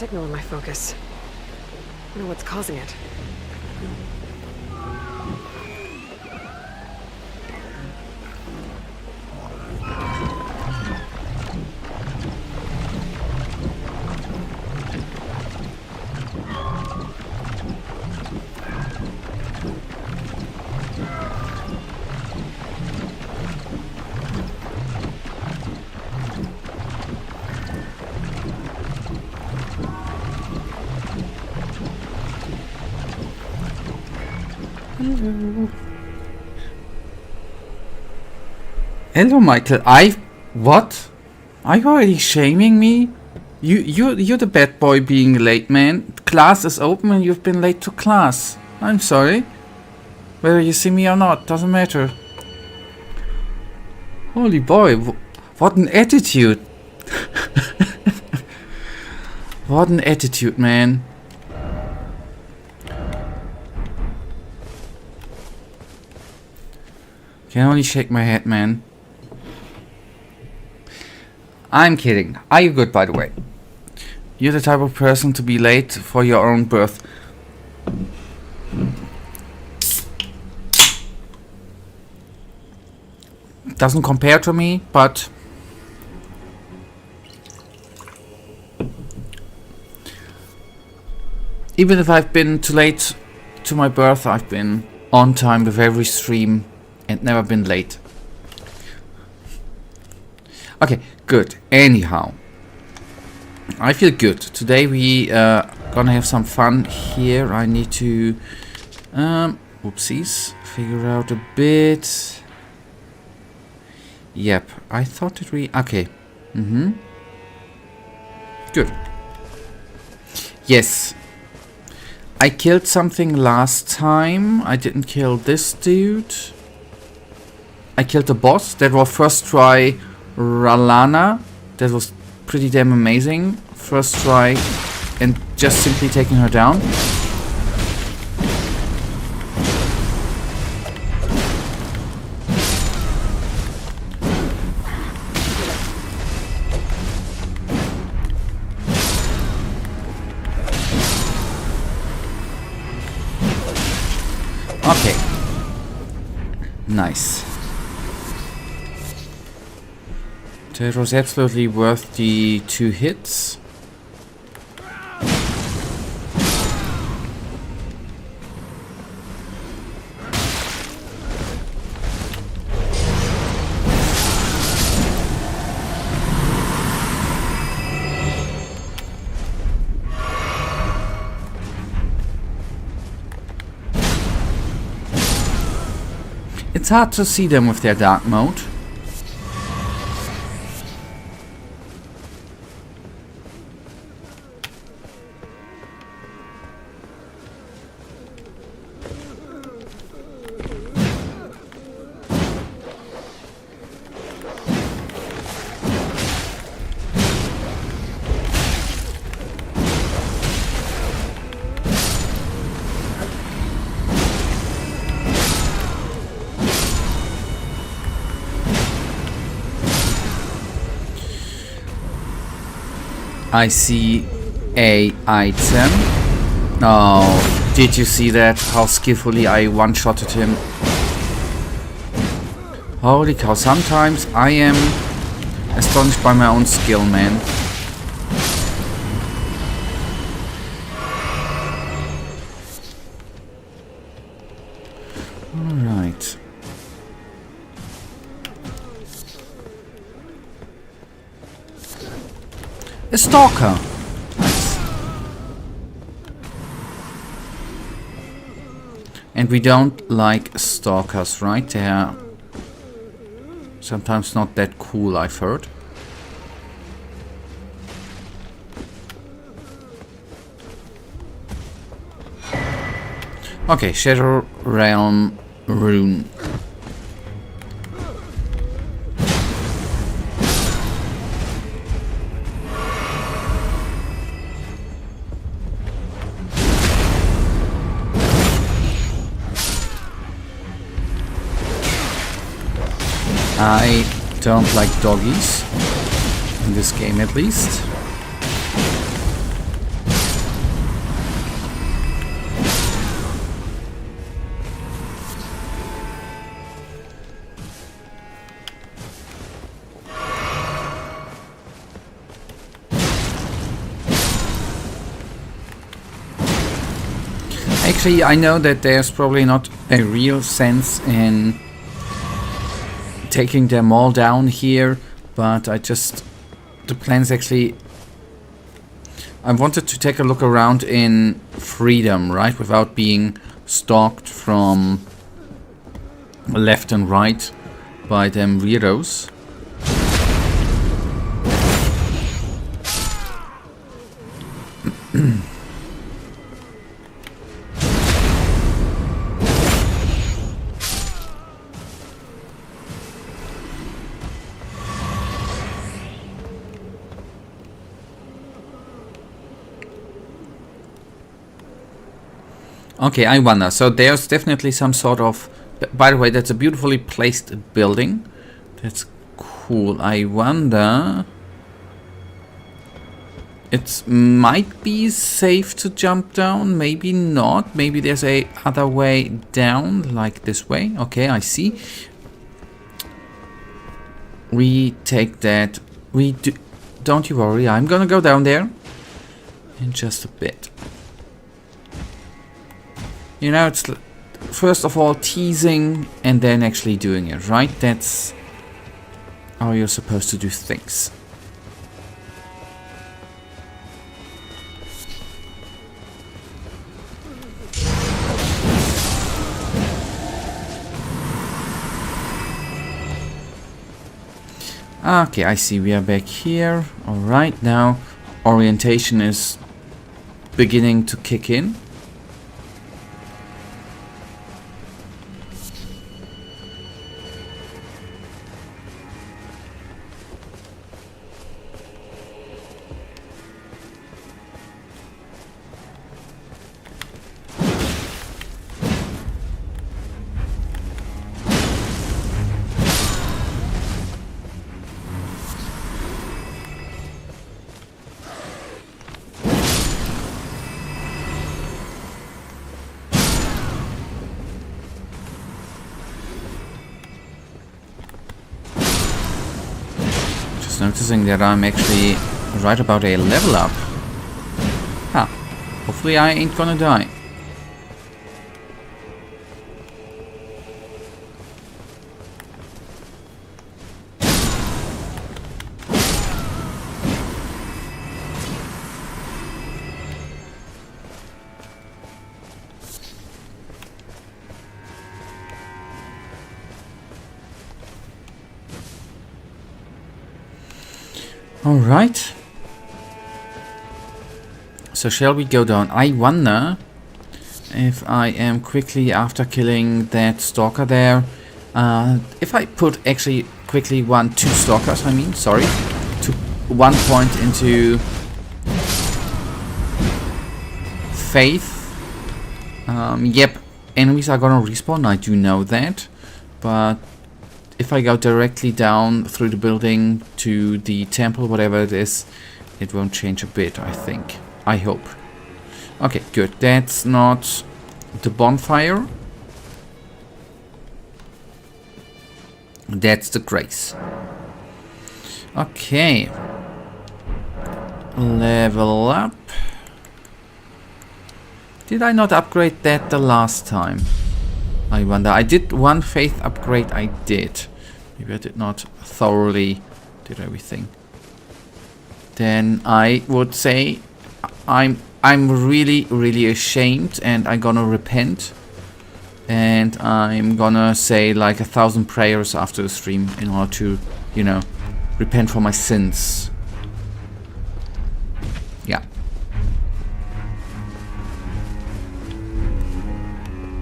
signal in my focus. Wonder what's causing it. Hello, Michael. What? Are you already shaming me? You're the bad boy being late, man. Class is open and you've been late to class. I'm sorry. Whether you see me or not, doesn't matter. Holy boy, what an attitude. What an attitude, man. Can only shake my head, man. I'm kidding. Are you good, by the way? You're the type of person to be late for your own birth. Doesn't compare to me, but... even if I've been too late to my birth, I've been on time with every stream and never been late. Okay, good. Anyhow, I feel good. Today we gonna have some fun here. I need to oopsies, figure out a bit. Yep, I thought that we okay. Good. Yes. I killed something last time. I didn't kill this dude. I killed the boss. That was first try Ralana. That was pretty damn amazing. First try and just simply taking her down. Okay. Nice. That was absolutely worth the 2 hits. It's hard to see them with their dark mode. I see a item. Oh, did you see that? How skillfully I one-shotted him. Holy cow, sometimes I am astonished by my own skill, man. Alright. A stalker. Nice. And we don't like stalkers, right? They're sometimes not that cool, I've heard. Okay, Shadow Realm Rune. I don't like doggies, in this game at least. Actually, I know that there's probably not a real sense in taking them all down here, but the plans actually... I wanted to take a look around in freedom, right? Without being stalked from left and right by them weirdos. Okay, I wonder. So there's definitely some sort of... By the way, that's a beautifully placed building. That's cool. I wonder... It might be safe to jump down. Maybe not. Maybe there's a other way down, like this way. Okay, I see. We take that. We do... Don't you worry. I'm gonna go down there in just a bit. You know, it's first of all teasing and then actually doing it, right? That's how you're supposed to do things. Okay, I see we are back here. Alright, now orientation is beginning to kick in. Noticing that I'm actually right about a level up. Huh. Hopefully I ain't gonna die. Alright. So shall we go down? I wonder if I am quickly after killing that stalker there. If I put actually quickly two stalkers, sorry. To 1 point into faith. Yep, enemies are gonna respawn, I do know that. But if I go directly down through the building to the temple, whatever it is, it won't change a bit, I think. I hope. Okay, good. That's not the bonfire. That's the grace. Okay. Level up. Did I not upgrade that the last time? I wonder. I did one faith upgrade, I did. Maybe I did not thoroughly did everything. Then I would say I'm really ashamed and I'm gonna repent. And I'm gonna say like 1,000 prayers after the stream in order to, you know, repent for my sins. Yeah.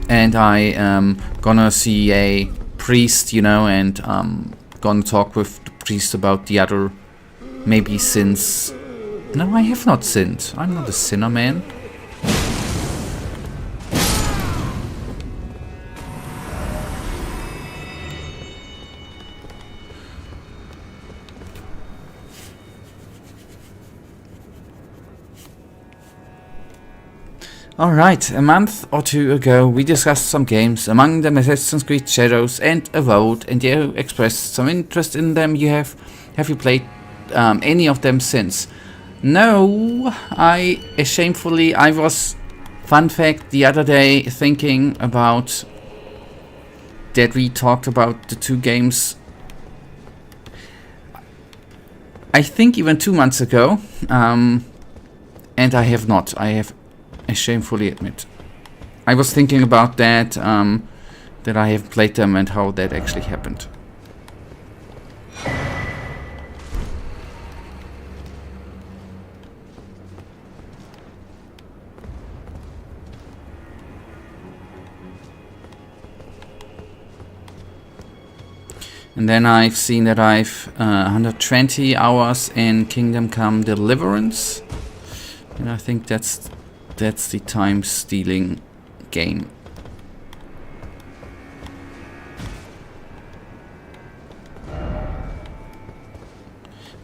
And I am gonna see a priest, you know, and gonna talk with the priest about the other maybe sins. No, I have not sinned. I'm not a sinner, man. Alright, a month or two ago we discussed some games, among them Assassin's Creed Shadows and Avowed, and you expressed some interest in them. Have you played any of them since? No, I was Fun fact, the other day, thinking about that we talked about the two games, I think even 2 months ago, and I have not. I shamefully admit. I was thinking about that, that I have played them and how that actually happened. And then I've seen that I've 120 hours in Kingdom Come Deliverance. And I think that's the time stealing game.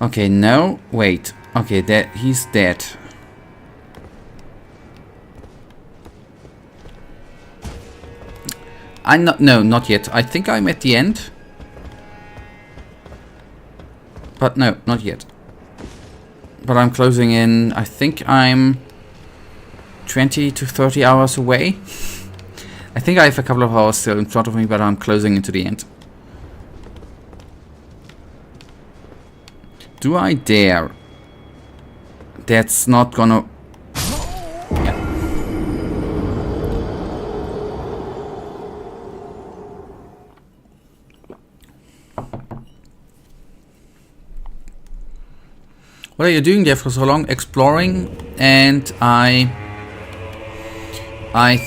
Okay, no, wait. Okay, that he's dead. I'm not, no, not yet. I think I'm at the end. But no, not yet. But I'm closing in. I think I'm 20 to 30 hours away. I think I have a couple of hours still in front of me, but I'm closing into the end. Do I dare? That's not gonna... Yeah. What are you doing there for so long? Exploring, and I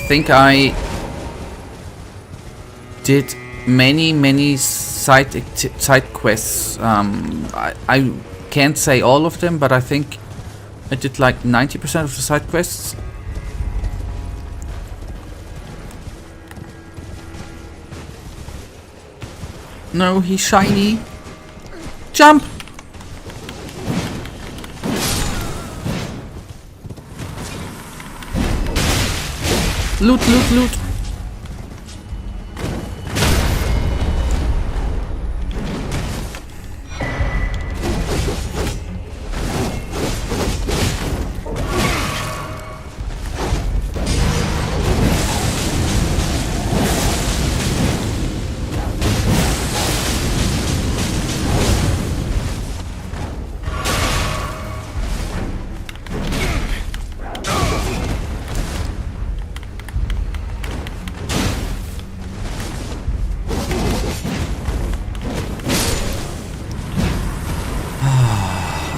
think I did many side quests. I can't say all of them, but I think I did like 90% of the side quests. No, he's shiny. Jump! Loot, loot, loot.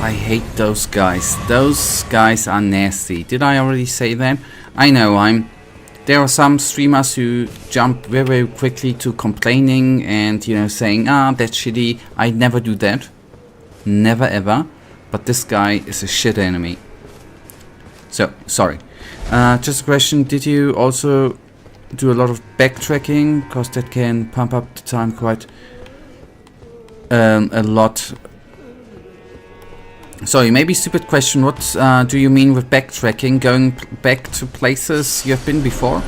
I hate those guys. Those guys are nasty. Did I already say that? I know, there are some streamers who jump very quickly to complaining and, you know, saying, ah, that's shitty. I never do that. Never ever. But this guy is a shit enemy. So, sorry. Just a question, did you also do a lot of backtracking? Because that can pump up the time quite a lot. Sorry, maybe stupid question. What do you mean with backtracking? Going back to places you have been before?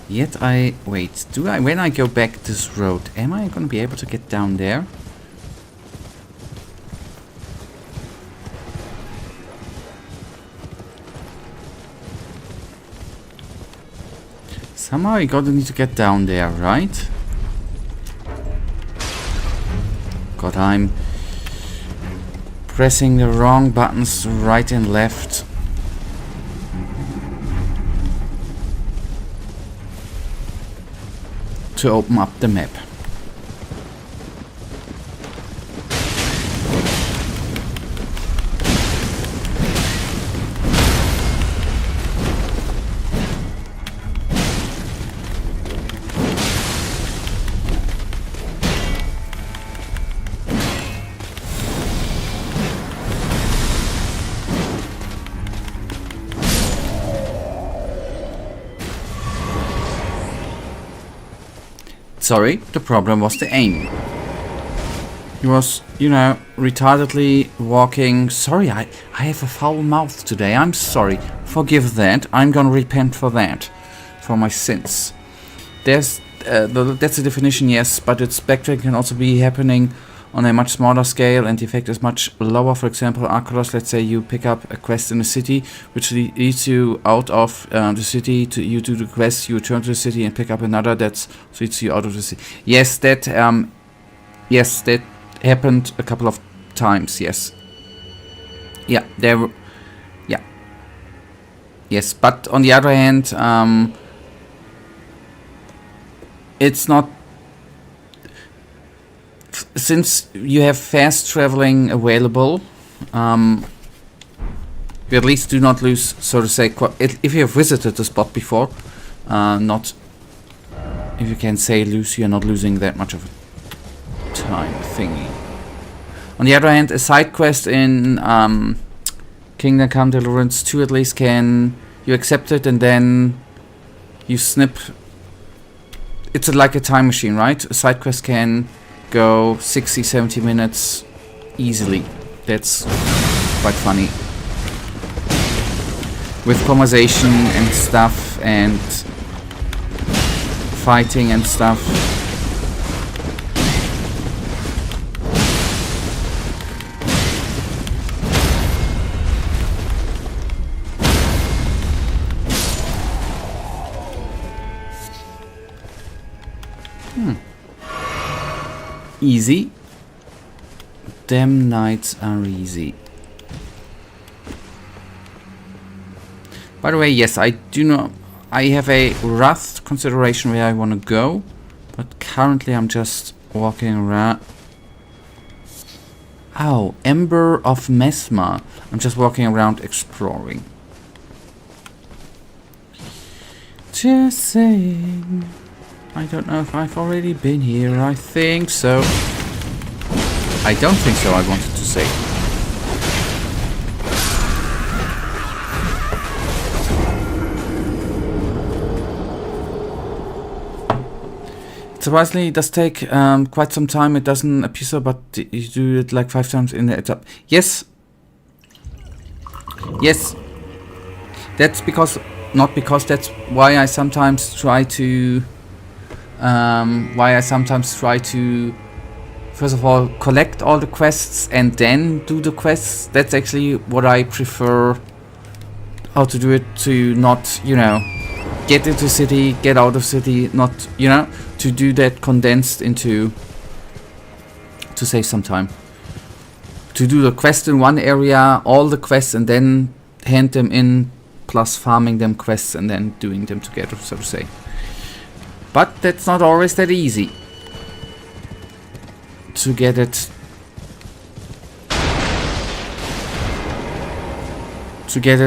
Yet wait, when I go back this road, am I gonna be able to get down there? Somehow I gotta need to get down there, right? God, I'm pressing the wrong buttons right and left. To open up the map. Sorry, the problem was the aim. He was, you know, retardedly walking. Sorry, I have a foul mouth today. I'm sorry. Forgive that. I'm gonna repent for that. For my sins. That's the definition, yes, but its backtracking can also be happening on a much smaller scale, and the effect is much lower. For example, Arcolos, let's say you pick up a quest in a city, which leads you out of the city, you do the quest, you return to the city and pick up another that leads you out of the city. Yes, that happened a couple of times, yes. Yeah, yeah. Yes, but on the other hand, it's not... Since you have fast traveling available, you at least do not lose, so to say, if you have visited the spot before, not, if you can say lose, you're not losing that much of a time thingy. On the other hand, a side quest in Kingdom Come Deliverance 2 at least can, you accept it and then you snip. It's like a time machine, right? A side quest can go 60-70 minutes easily. That's quite funny. With conversation and stuff and fighting and stuff. Easy. Damn nights are easy. By the way, yes, I do know I have a rough consideration where I want to go, but currently I'm just walking around. Oh, Ember of Mesma. I'm just walking around exploring. Just saying. I don't know if I've already been here. I think so. I don't think so, I wanted to say. Surprisingly, it does take quite some time. It doesn't appear so, but you do it like 5 times in the etap. Yes. Yes. That's because... Not because, that's why I sometimes try to... first of all, collect all the quests and then do the quests. That's actually what I prefer, how to do it, to not, you know, get into city, get out of city, not, you know, to do that condensed into, to save some time. To do the quest in one area, all the quests, and then hand them in, plus farming them quests and then doing them together, so to say. But that's not always that easy to get it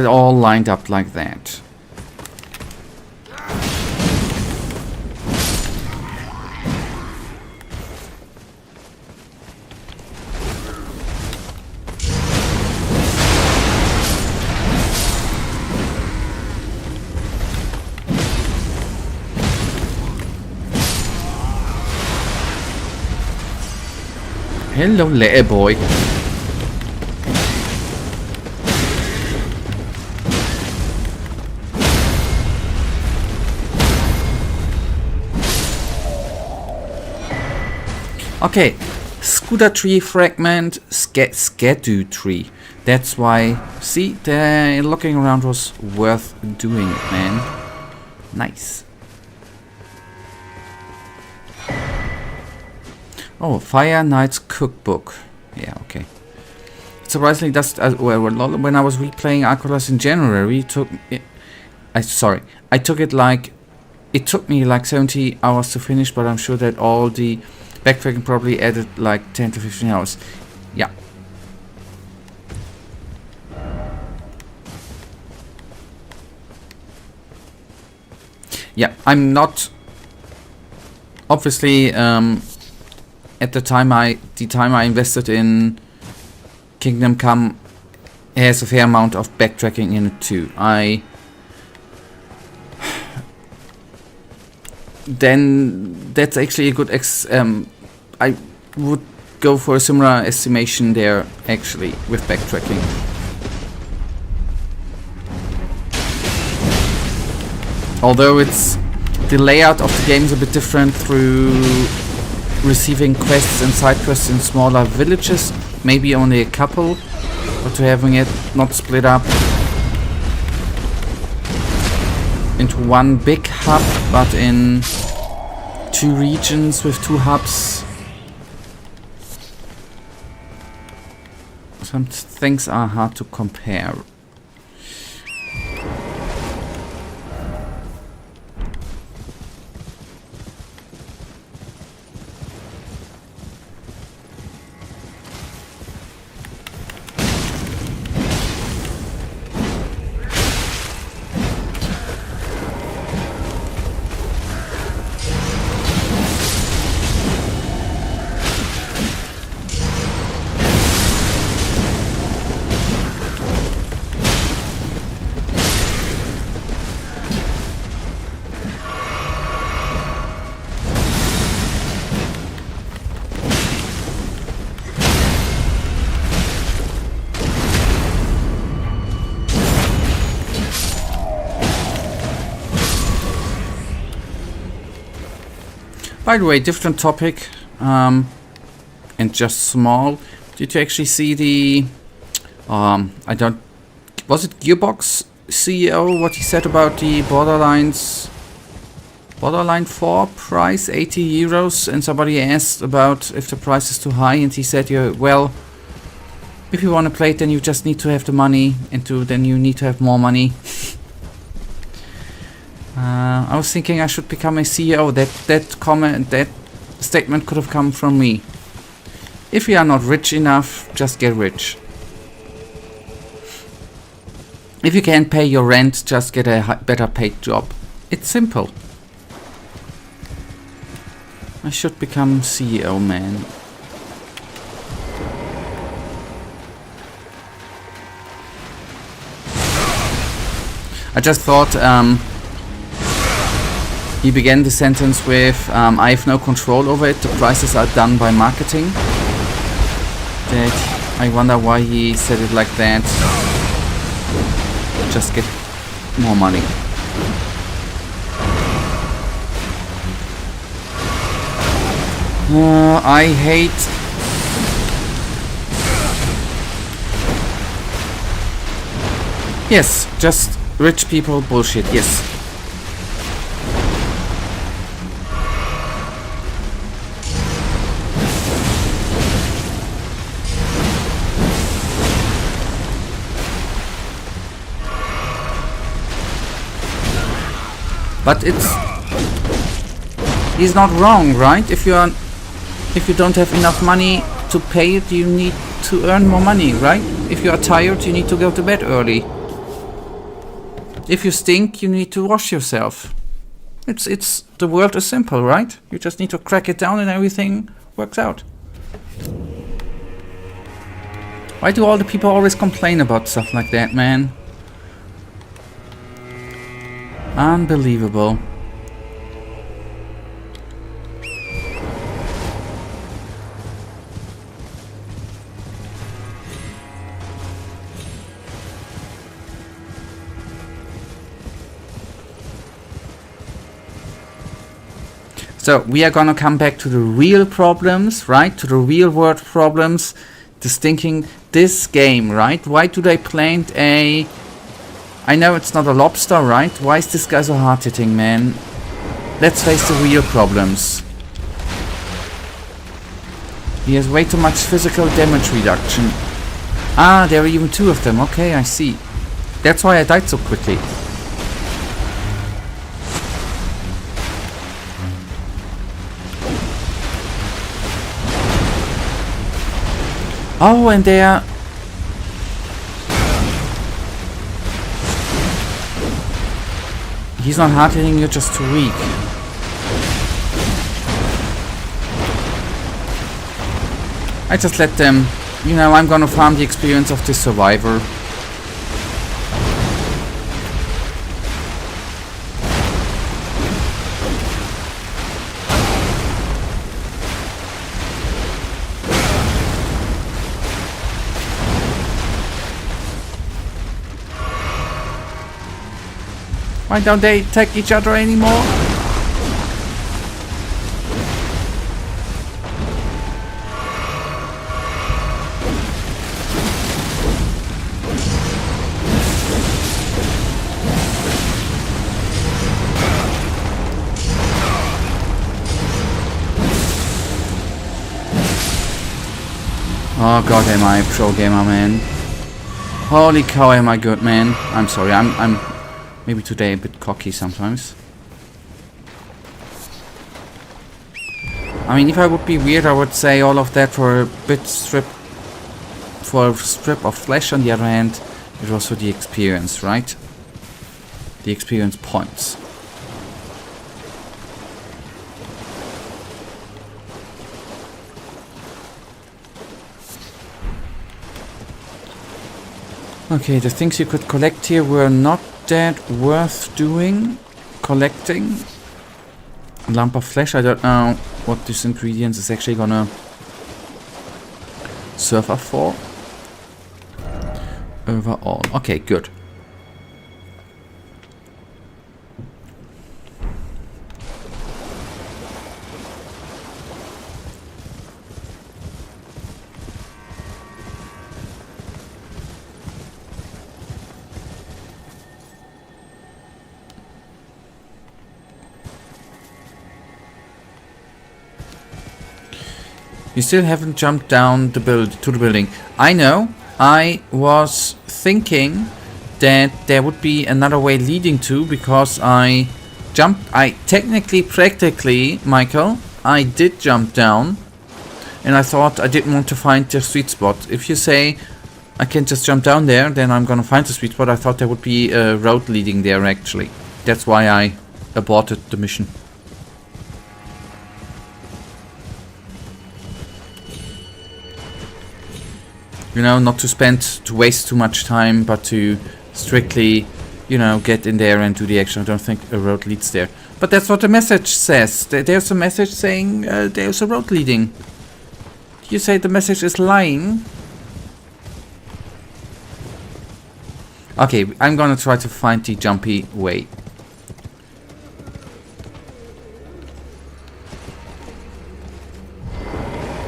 all lined up like that. Hello, little boy. Okay, scooter tree fragment, skadu tree. That's why, see, the looking around was worth doing it, man. Nice. Oh, Fire Knight's Cookbook. Yeah, okay. Surprisingly, that's when I was replaying Arcolas in January, it took me like 70 hours to finish, but I'm sure that all the backtracking probably added like 10 to 15 hours. Yeah. Yeah, I'm not obviously at the time I invested in Kingdom Come has a fair amount of backtracking in it too. Then that's actually a good I would go for a similar estimation there, actually, with backtracking. Although the layout of the game is a bit different through receiving quests and side quests in smaller villages, maybe only a couple, or to having it not split up into one big hub, but in 2 regions with 2 hubs. Some things are hard to compare. By the way, different topic, and just small. Did you actually see the, was it Gearbox CEO, what he said about the Borderline 4 price, 80 euros, and somebody asked about if the price is too high, and he said, yeah, well, if you want to play it, then you just need to have the money, and then you need to have more money. I was thinking I should become a CEO. That statement could have come from me. If you are not rich enough, just get rich. If you can't pay your rent, just get a better paid job. It's simple. I should become CEO, man. I just thought, he began the sentence with, I have no control over it, the prices are done by marketing. That I wonder why he said it like that. Just get more money. I hate... Yes, just rich people bullshit, yes. But he's not wrong, right? If you don't have enough money to pay it, you need to earn more money, right? If you are tired, you need to go to bed early. If you stink, you need to wash yourself. It's the world is simple, right? You just need to crack it down and everything works out. Why do all the people always complain about stuff like that, man? Unbelievable. So we are gonna come back to the real problems, right? To the real world problems. This game, right? Why do they plant a... I know it's not a lobster, right? Why is this guy so hard-hitting, man? Let's face the real problems. He has way too much physical damage reduction. Ah, there are even 2 of them. Okay, I see. That's why I died so quickly. Oh, and they are... He's not hard hitting, you're just too weak. I just let them... You know, I'm gonna farm the experience of this survivor. Why don't they attack each other anymore? Oh god, am I a pro gamer, man. Holy cow, am I good, man. I'm sorry, I'm maybe today a bit cocky sometimes. I mean, if I would be weird, I would say all of that for a strip of flesh. On the other hand, it was for the experience, right? The experience points. Okay, the things you could collect here were not that worth collecting. A lump of flesh, I don't know what this ingredient is actually gonna serve us for. Overall, okay, good. You still haven't jumped down to the building. I know. I was thinking that there would be another way leading to, because I technically, practically, Michael, I did jump down, and I thought I didn't want to find the sweet spot. If you say I can just jump down there, then I'm gonna find the sweet spot. I thought there would be a road leading there, actually. That's why I aborted the mission. You know, not to waste too much time, but to strictly, you know, get in there and do the action. I don't think a road leads there. But that's what the message says. There's a message saying there's a road leading. You say the message is lying? Okay, I'm gonna try to find the jumpy way.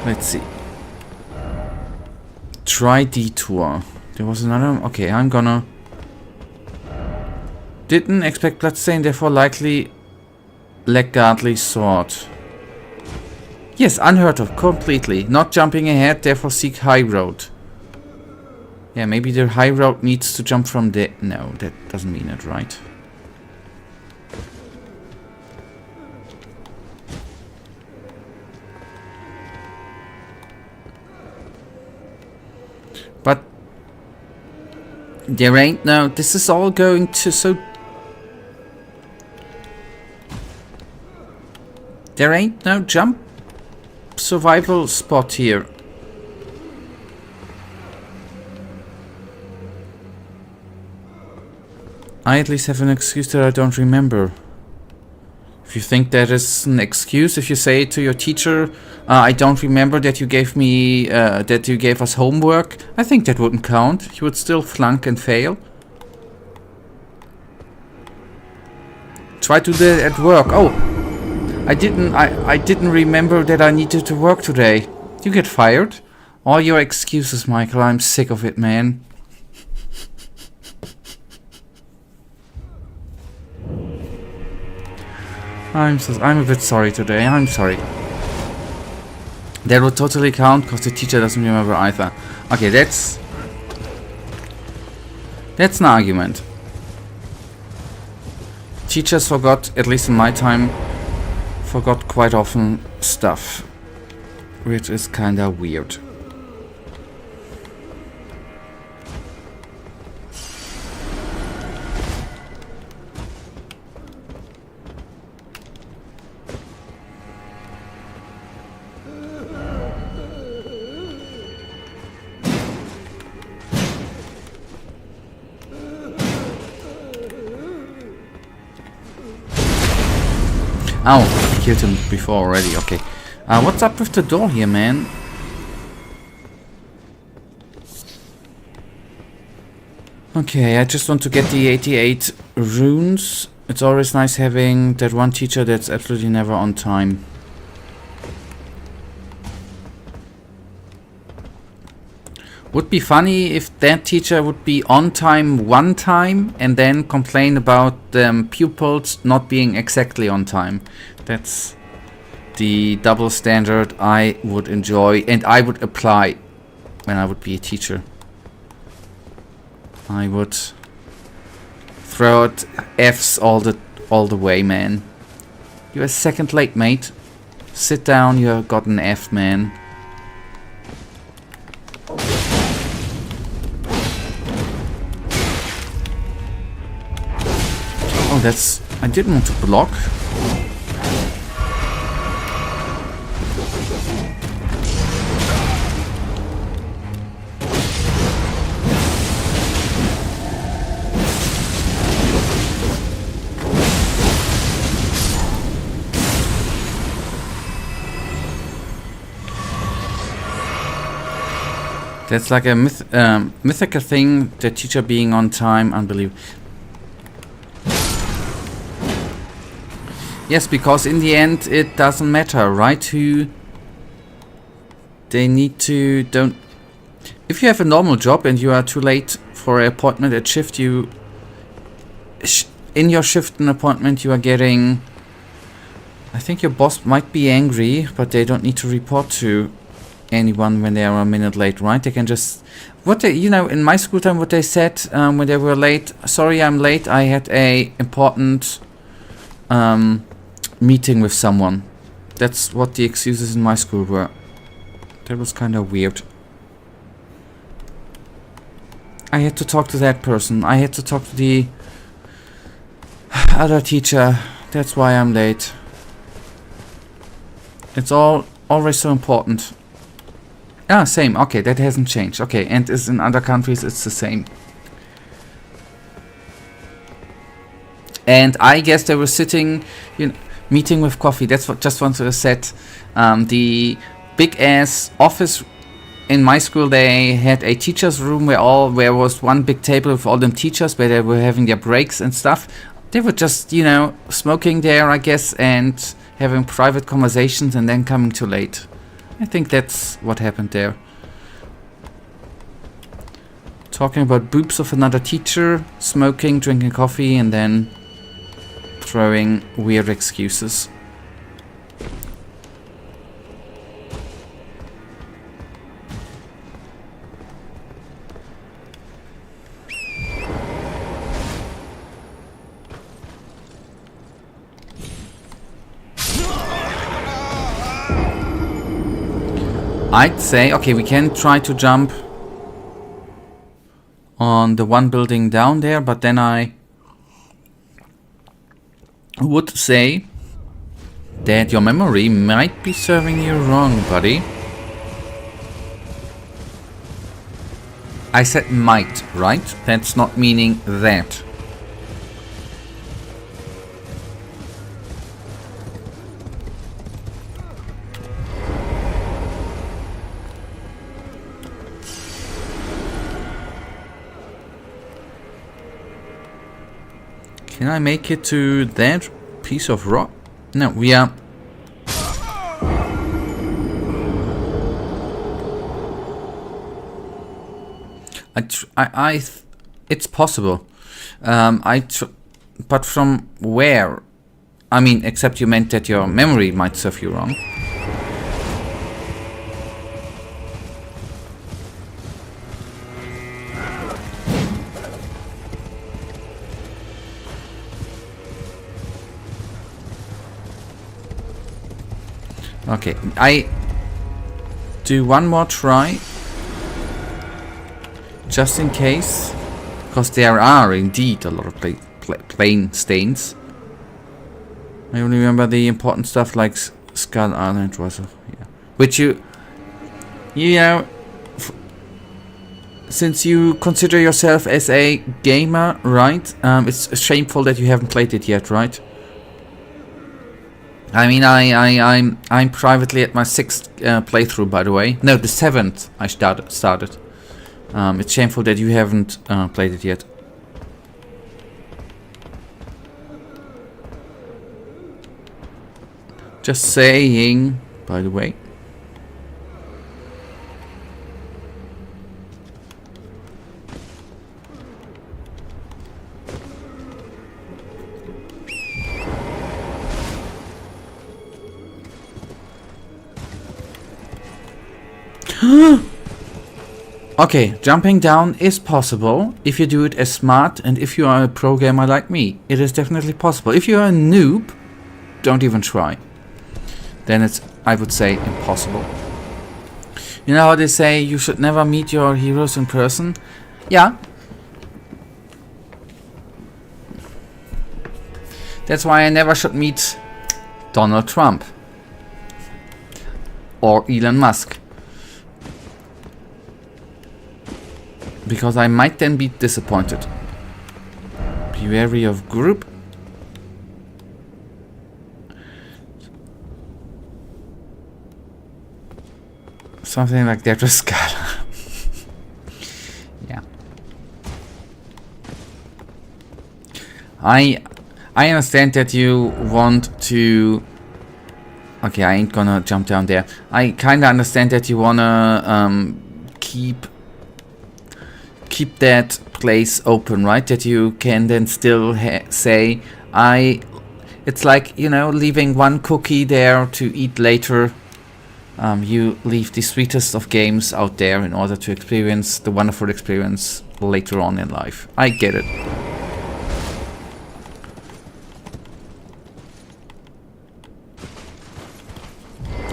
Let's see. Try detour. There was another. Okay, I'm gonna. Didn't expect bloodstain, therefore likely lack godly sword. Yes, unheard of completely. Not jumping ahead, therefore seek high road. Yeah, maybe the high road needs to jump from there. No, that doesn't mean it, right? But there ain't no. This is all going to so. There ain't no jump survival spot here. I at least have an excuse that I don't remember. If you think that is an excuse, if you say to your teacher, I don't remember that you gave me, that you gave us homework, I think that wouldn't count. You would still flunk and fail. Try to do that at work. Oh, I didn't remember that I needed to work today. You get fired. All your excuses, Michael. I'm sick of it, man. I'm a bit sorry today. I'm sorry. That would totally count because the teacher doesn't remember either. Okay, that's an argument. Teachers forgot, at least in my time, forgot quite often stuff, which is kinda weird. Oh, I killed him before already, okay. What's up with the door here, man? Okay, I just want to get the 88 runes. It's always nice having that one teacher that's absolutely never on time. Would be funny if that teacher would be on time one time and then complain about pupils not being exactly on time. That's the double standard I would enjoy and I would apply when I would be a teacher. I would throw out F's all the way, man. You're a second late, mate. Sit down, you got an F, man. Oh, that's... I didn't want to block. That's like a mythical thing, the teacher being on time, unbelievable. Yes, because in the end it doesn't matter, right? Who they need to don't. If you have a normal job and you are too late for an appointment at shift, you in your shift and appointment you are getting. I think your boss might be angry, but they don't need to report to anyone when they are a minute late, right? They can just what they, you know, in my school time, what they said when they were late. Sorry, I'm late. I had a important meeting with someone. That's what the excuses in my school were. That was kind of weird. I had to talk to that person. I had to talk to the other teacher. That's why I'm late. It's always so important. Ah, same. Okay, that hasn't changed. Okay, and is in other countries it's the same. And I guess they were sitting, you know, meeting with coffee. That's what just wanted to set. The big ass office in my school. They had a teachers' room where was one big table with all them teachers where they were having their breaks and stuff. They were just, you know, smoking there, I guess, and having private conversations and then coming too late. I think that's what happened there. Talking about boobs of another teacher, smoking, drinking coffee, and then throwing weird excuses. I'd say, okay, we can try to jump on the one building down there, but then I would say that your memory might be serving you wrong, buddy. I said might, right? That's not meaning that. Can I make it to that piece of rock? No, we are... it's possible. But from where? I mean, except you meant that your memory might serve you wrong. Okay, I do one more try, just in case, because there are indeed a lot of plane stains. I only remember the important stuff like Skull Island was, yeah. Which you know, since you consider yourself as a gamer, right? It's shameful that you haven't played it yet, right? I mean, I'm privately at my 6th playthrough, by the way. No, the 7th I started. It's shameful that you haven't played it yet. Just saying, by the way. Okay, jumping down is possible if you do it as smart and if you are a pro gamer like me. It is definitely possible. If you are a noob, don't even try. Then it's, I would say, impossible. You know how they say you should never meet your heroes in person? Yeah. That's why I never should meet Donald Trump. Or Elon Musk. Because I might then be disappointed. Be wary of group. Something like that with Scala. Yeah. I understand that you want to... Okay, I ain't gonna jump down there. I kinda understand that you wanna keep that place open, right? That you can then still say, it's like, you know, leaving one cookie there to eat later. You leave the sweetest of games out there in order to experience the wonderful experience later on in life. I get it.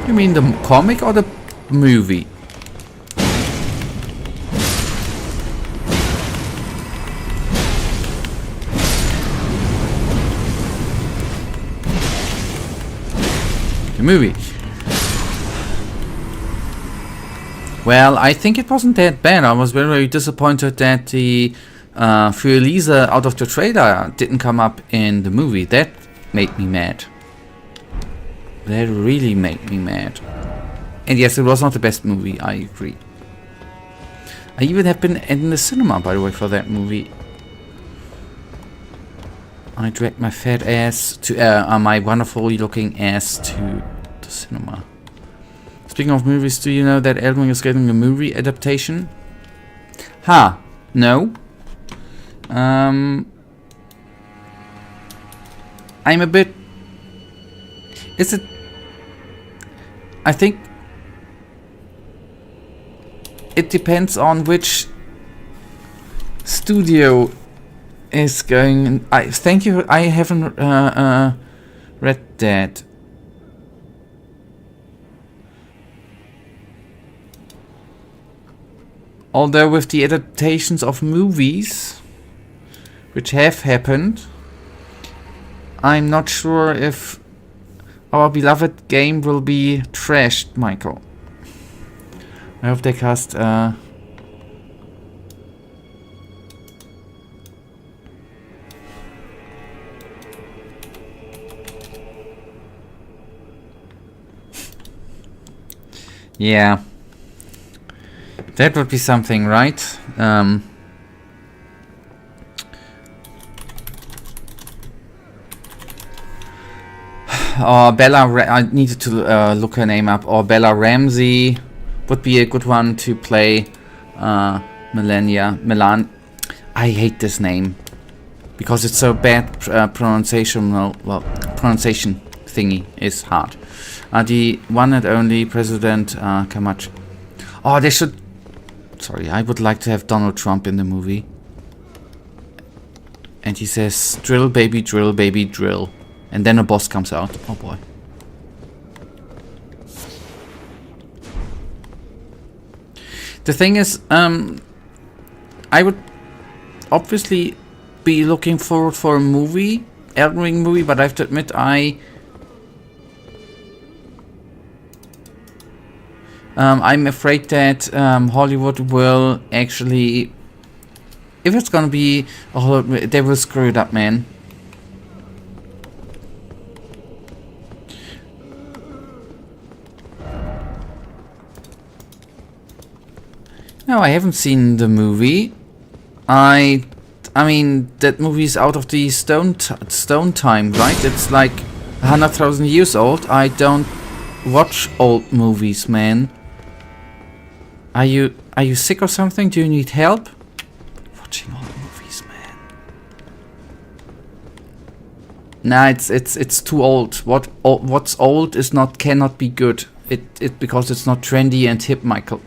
You mean the comic or the movie? The movie. Well, I think it wasn't that bad. I was very, very disappointed that the Fiorelisa out of the trailer didn't come up in the movie. That made me mad. That really made me mad. And yes, it was not the best movie, I agree. I even have been in the cinema, by the way, for that movie. I dragged my fat ass to, my wonderfully looking ass to the cinema. Speaking of movies, do you know that Elden Ring is getting a movie adaptation? Ha! No. I'm a bit... Is it... I think... It depends on which studio is going... Thank you, I haven't read that. Although with the adaptations of movies, which have happened, I'm not sure if our beloved game will be trashed, Michael. I hope they cast... Yeah. That would be something, right? Or I needed to look her name up. Or Bella Ramsey would be a good one to play. Milan. I hate this name because it's so bad. Pronunciation thingy is hard. The one and only President Camacho. Oh, they should. Sorry, I would like to have Donald Trump in the movie. And he says, drill baby, drill. And then a boss comes out. Oh boy. The thing is, I would obviously be looking forward for a movie, Elden Ring movie, but I have to admit I'm afraid that Hollywood will actually, if it's gonna be a Hollywood, they will screw it up, man. No, I haven't seen the movie. I mean, that movie is out of the stone time, right? It's like 100,000 years old. I don't watch old movies, man. Are you sick or something? Do you need help? Watching old movies, man. Nah, it's too old. What's old is cannot be good. It because it's not trendy and hip, Michael.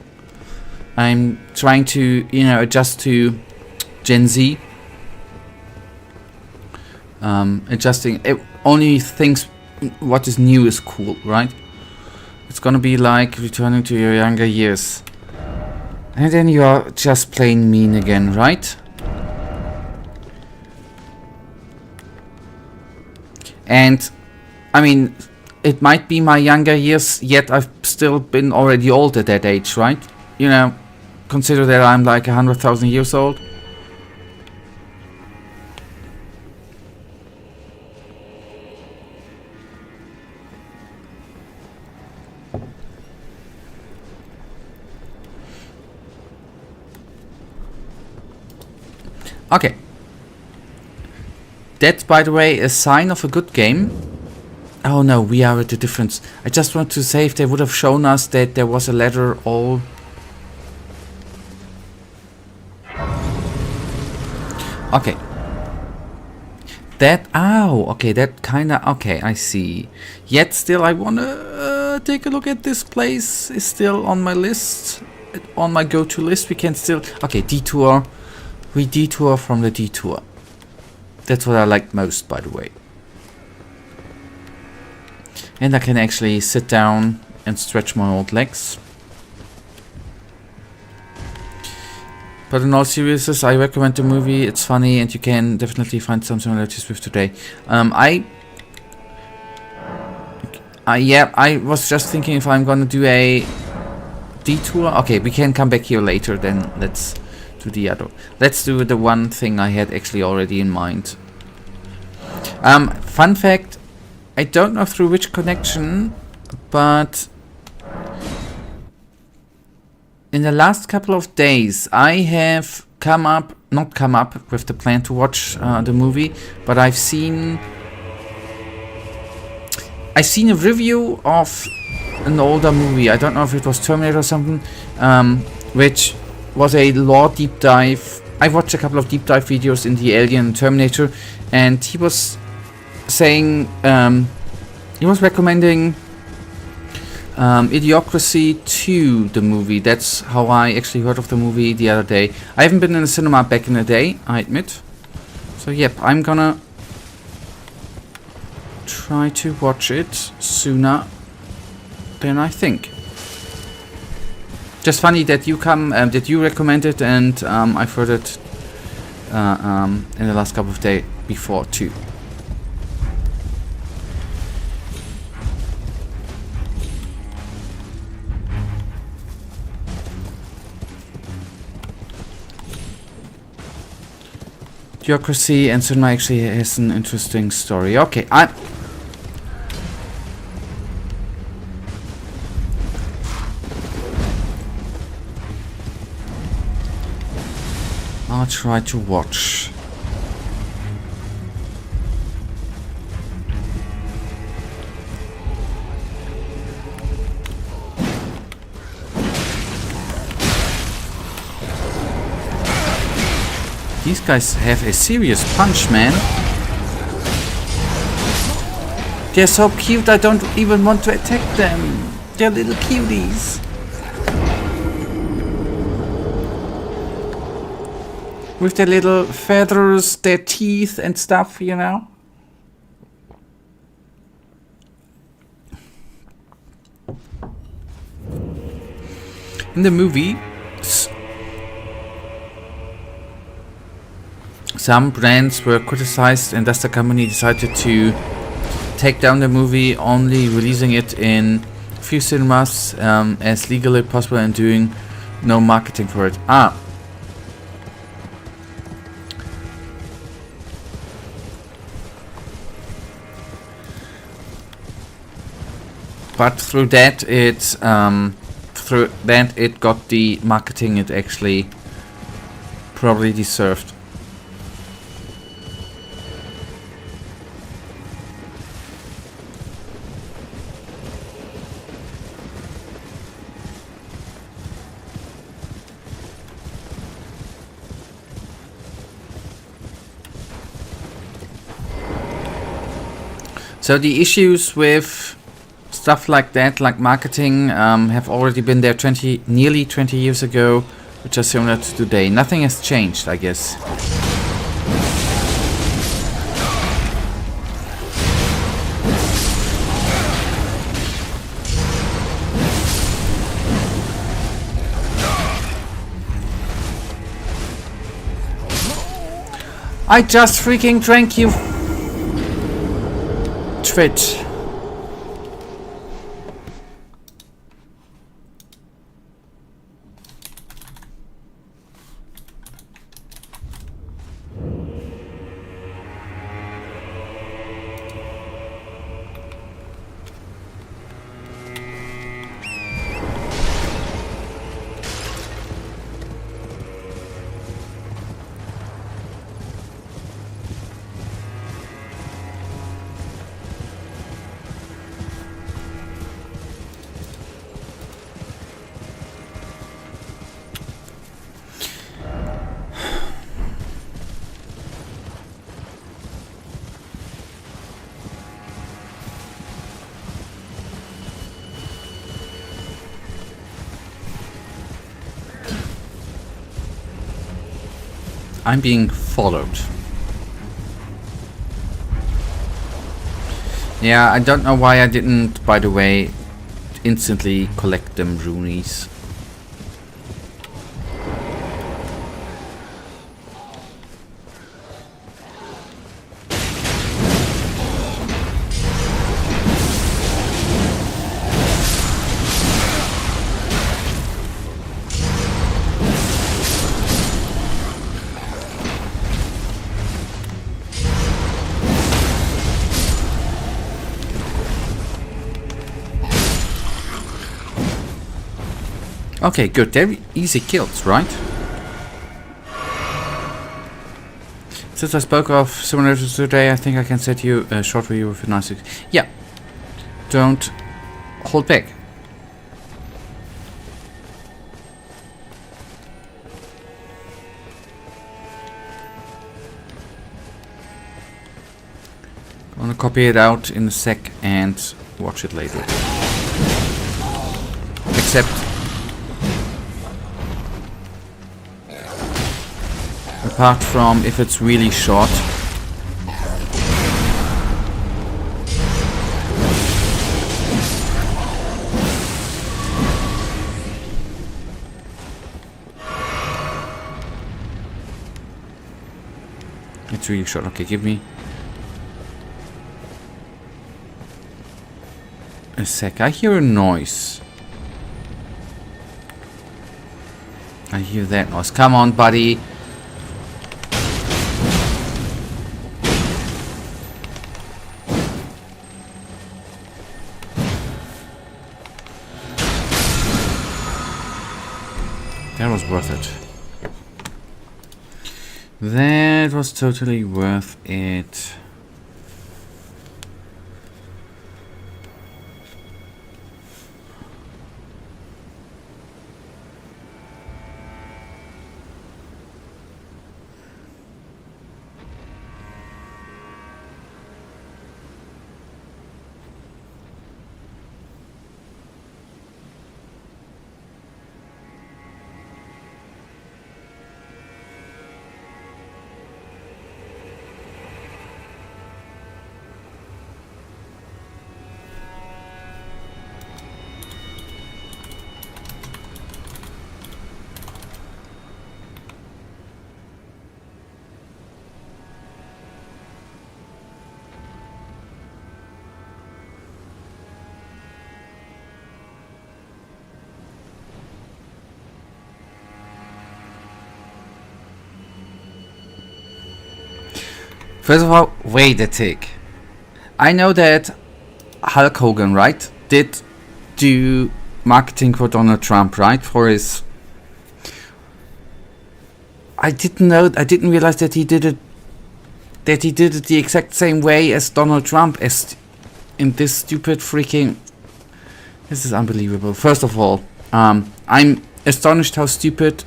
I'm trying to, adjust to Gen Z. Adjusting only things what is new is cool, right? It's gonna be like returning to your younger years. And then you're just plain mean again, right? And I mean, it might be my younger years, yet I've still been already old at that age, right? Consider that I'm like 100,000 years old. Okay. That's, by the way, a sign of a good game. Oh no, we are at the difference. I just want to say if they would have shown us that there was a ladder all... Okay. Okay, that kinda... Okay, I see. Yet still I wanna take a look at this place. Is still on my list. On my go-to list. We can still... Okay, detour. We detour from the detour. That's what I like most, by the way. And I can actually sit down and stretch my old legs. But in all seriousness, I recommend the movie. It's funny and you can definitely find some similarities with today. Yeah, I was just thinking if I'm gonna do a detour. Okay, we can come back here later, then let's do the other. Let's do the one thing I had actually already in mind. Fun fact, I don't know through which connection, but in the last couple of days I have not come up with the plan to watch the movie, but I've seen a review of an older movie. I don't know if it was Terminator or something, which was a lore deep dive. I watched a couple of deep dive videos in the Alien Terminator, and he was saying, he was recommending Idiocracy 2, the movie. That's how I actually heard of the movie the other day. I haven't been in the cinema back in the day, I admit. So yep, I'm gonna try to watch it sooner than I think. Just funny that you that you recommended, and I've heard it in the last couple of days before too. Bureaucracy and cinema actually has an interesting story. Okay, I'll try to watch. These guys have a serious punch, man. They're so cute, I don't even want to attack them. They're little cuties. With their little feathers, their teeth and stuff, you know. In the movie, some brands were criticized, and thus the company decided to take down the movie, only releasing it in a few cinemas as legally possible and doing no marketing for it. But through that, through that it got the marketing it actually probably deserved. So the issues with stuff like that, like marketing, have already been there nearly 20 years ago, which are similar to today. Nothing has changed, I guess. I just freaking drank you, Twitch. I'm being followed. Yeah, I don't know why I didn't, by the way, instantly collect them runeys. Okay, good. They're easy kills, right? Since I spoke of simulators today, I think I can set you a short review with a nice... Yeah. Don't hold back. Gonna copy it out in a sec and watch it later. Except... apart from if it's really short. It's really short. Okay, give me a sec. I hear a noise. I hear that noise. Come on, buddy. That was worth it. That was totally worth it. First of all, wait a tick. I know that Hulk Hogan, right, did do marketing for Donald Trump, right? For his... I didn't realize that he did it the exact same way as Donald Trump, as in this stupid freaking... This is unbelievable. First of all, I'm astonished how stupid...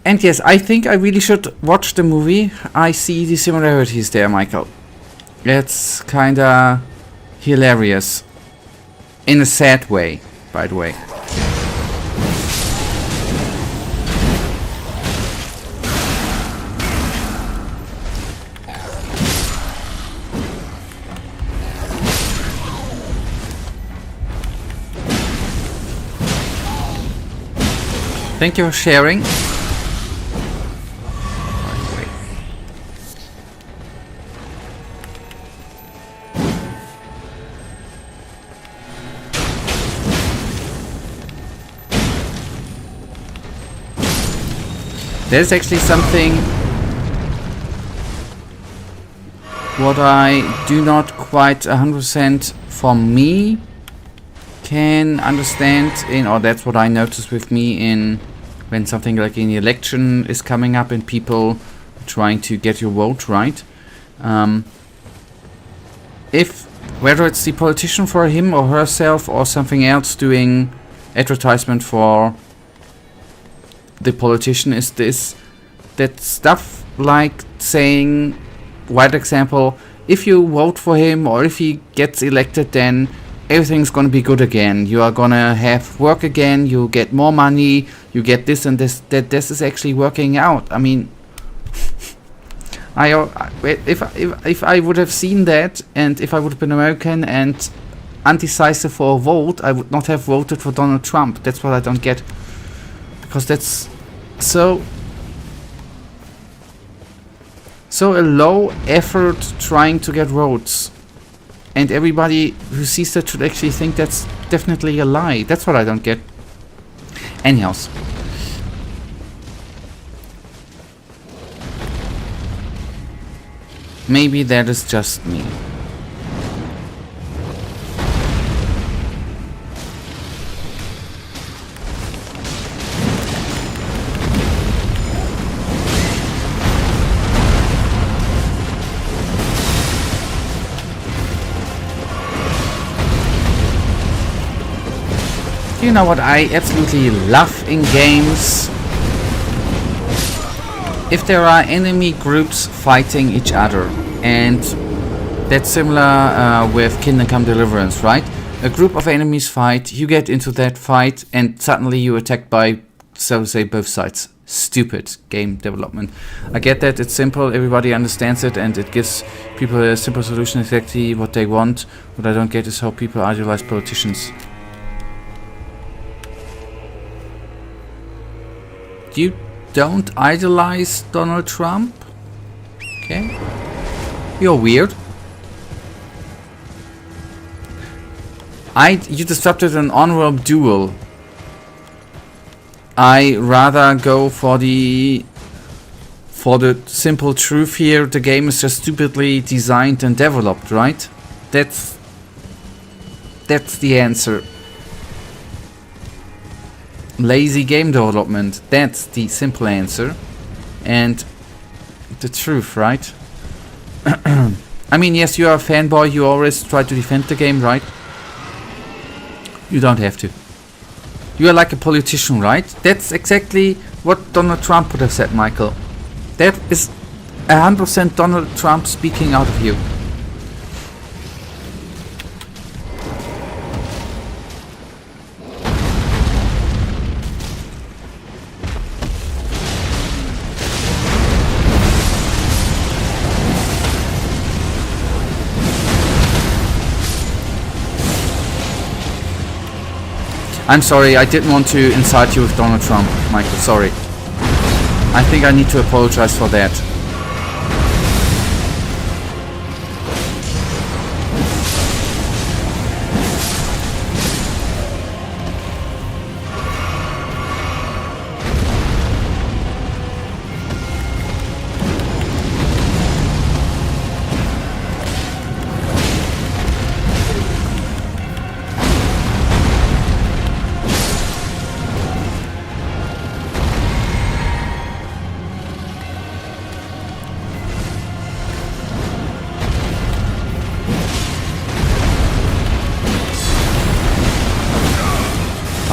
And yes, I think I really should watch the movie. I see the similarities there, Michael. It's kinda hilarious. In a sad way, by the way. Thank you for sharing. There's actually something what I do not quite 100% for me can understand in, or that's what I notice with me in when something like an election is coming up and people trying to get your vote right. If whether it's the politician for him or herself or something else doing advertisement for the politician, is this that stuff like saying, white example, if you vote for him or if he gets elected, then everything's gonna be good again. You are gonna have work again, you get more money, you get this and this. That this is actually working out. I mean, if I would have seen that, and if I would have been American and undecisive for a vote, I would not have voted for Donald Trump. That's what I don't get, because that's so a low effort trying to get votes, and everybody who sees that should actually think that's definitely a lie. That's what I don't get. Anyhow, maybe that is just me. You know what I absolutely love in games? If there are enemy groups fighting each other, and that's similar with Kingdom Come Deliverance, right? A group of enemies fight, you get into that fight, and suddenly you're attacked by, so to say, both sides. Stupid game development. I get that, it's simple, everybody understands it, and it gives people a simple solution, exactly what they want. What I don't get is how people idealize politicians. You don't idolize Donald Trump? Okay. You're weird. You disrupted an honorable duel. I rather go for the simple truth here. The game is just stupidly designed and developed, right? That's the answer. Lazy game development. That's the simple answer. And the truth, right? I mean, yes, you are a fanboy. You always try to defend the game, right? You don't have to. You are like a politician, right? That's exactly what Donald Trump would have said, Michael. That is 100% Donald Trump speaking out of you. I'm sorry, I didn't want to insult you with Donald Trump, Michael, sorry. I think I need to apologize for that.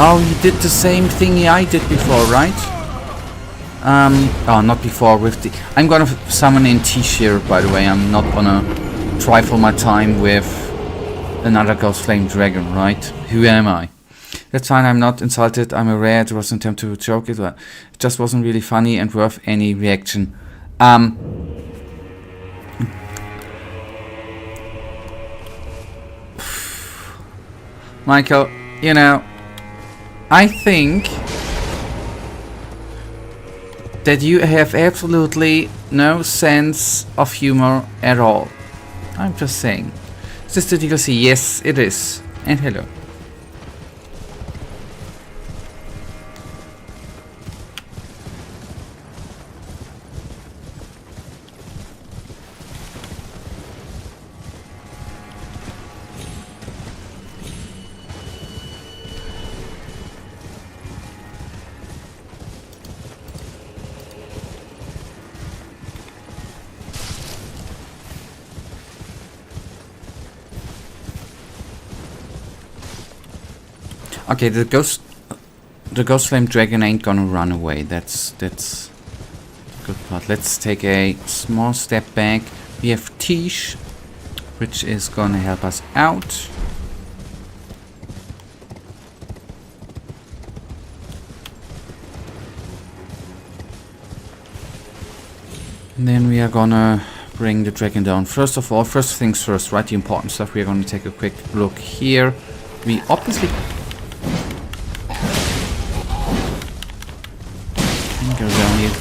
Oh, he did the same thingy I did before, right? Oh, not before, with the... I'm gonna summon in T-Shear, by the way. I'm not gonna trifle my time with another Ghost Flame Dragon, right? Who am I? That's fine, I'm not insulted, I'm aware it was an attempt to joke it. It just wasn't really funny and worth any reaction. Michael, you know, I think that you have absolutely no sense of humor at all. I'm just saying. Is this the DLC? Yes, it is. And hello. Okay, the ghost flame dragon ain't gonna run away. That's the good part. Let's take a small step back. We have Tish, which is gonna help us out. And then we are gonna bring the dragon down. First of all, first things first, right? The important stuff. We are gonna take a quick look here. We obviously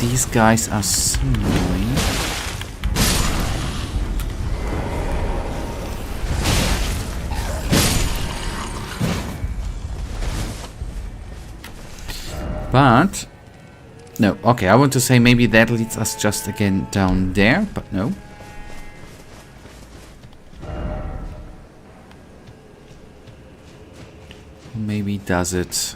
these guys are so annoying. But no, okay, I want to say maybe that leads us just again down there, but no. Maybe does it.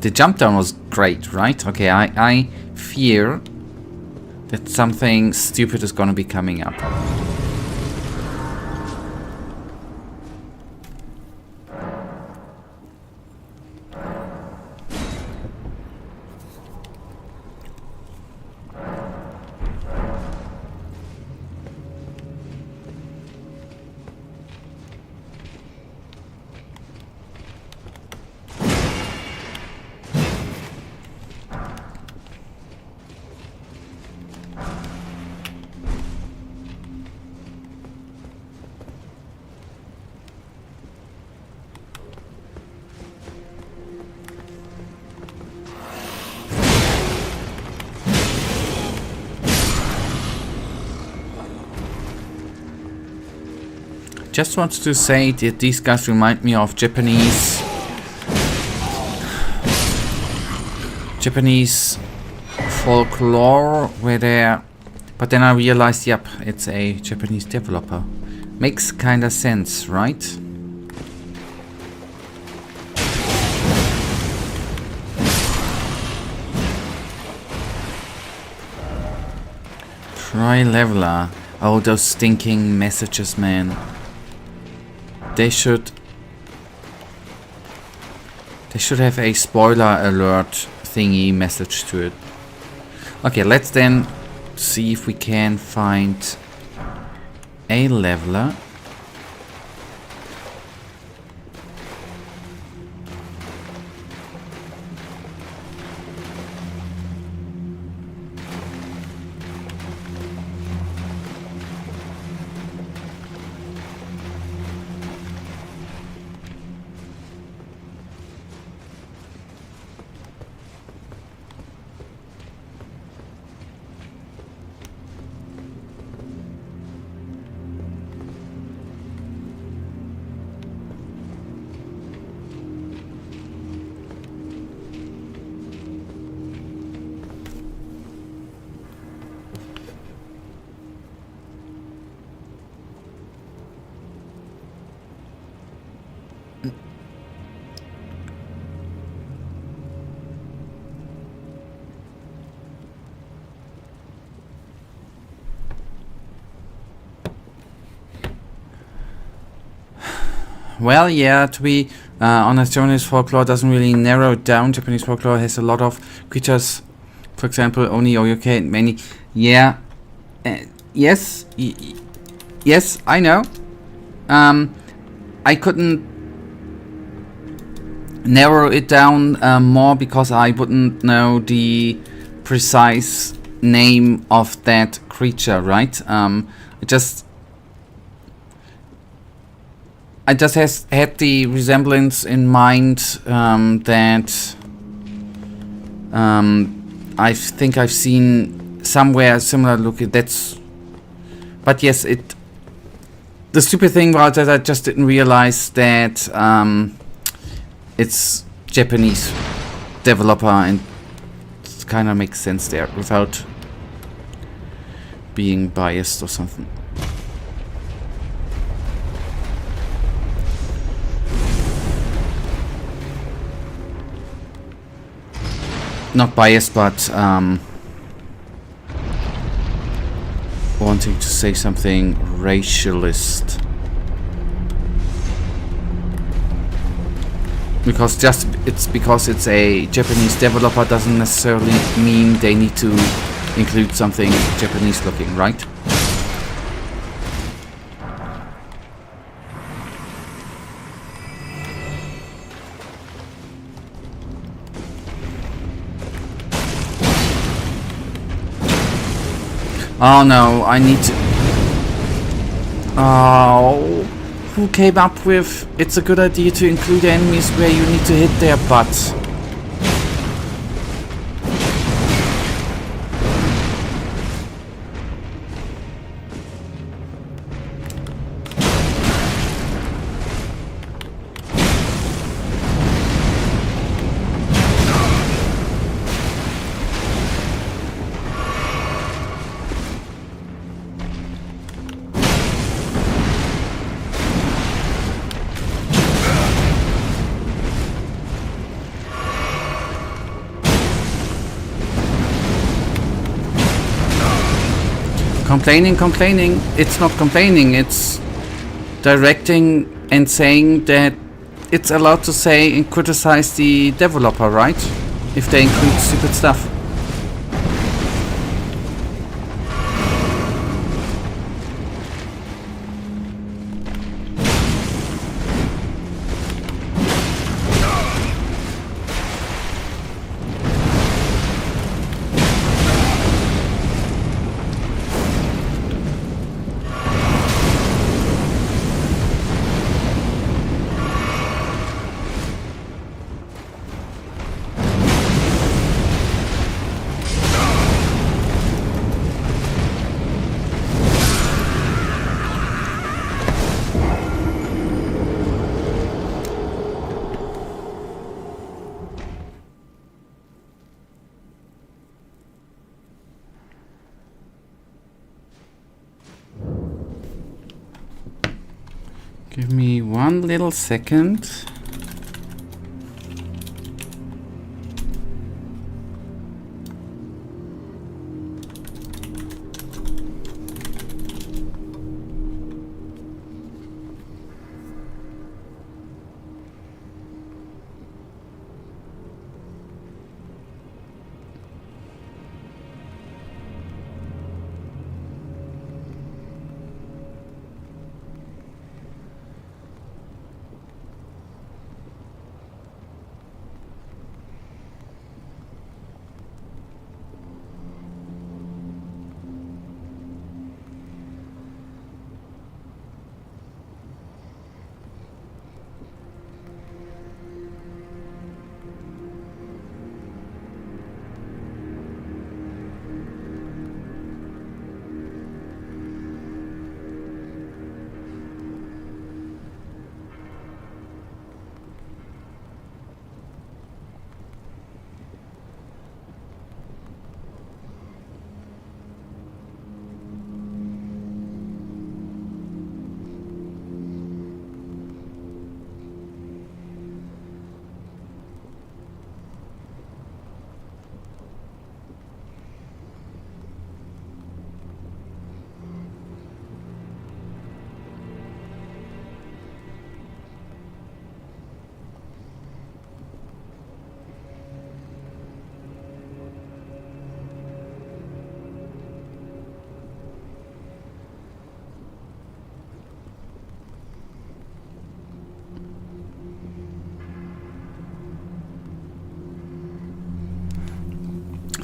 The jump down was great, right? Okay, I fear that something stupid is gonna be coming up. Just want to say that these guys remind me of Japanese folklore, where they're... But then I realized, yep, it's a Japanese developer. Makes kinda sense, right? Tri-leveler. Oh, those stinking messages, man. They should have a spoiler alert thingy message to it. Okay, let's then see if we can find a leveler. Well, yeah, to be honest, Japanese folklore doesn't really narrow it down. Japanese folklore has a lot of creatures, for example, Oni, Oyoke, and many. Yeah, yes, yes, I know. I couldn't narrow it down more because I wouldn't know the precise name of that creature, right? I just had the resemblance in mind that I think I've seen somewhere similar looking. But yes, the stupid thing was that I just didn't realize that it's Japanese developer, and it kind of makes sense there without being biased or something. Not biased, but wanting to say something racialist. Because because it's a Japanese developer doesn't necessarily mean they need to include something Japanese looking, right? Oh no, I need to... Oh, who came up with it's a good idea to include enemies where you need to hit their butts? Complaining. It's not complaining, it's directing and saying that it's allowed to say and criticize the developer, right? If they include stupid stuff. Give me one little second.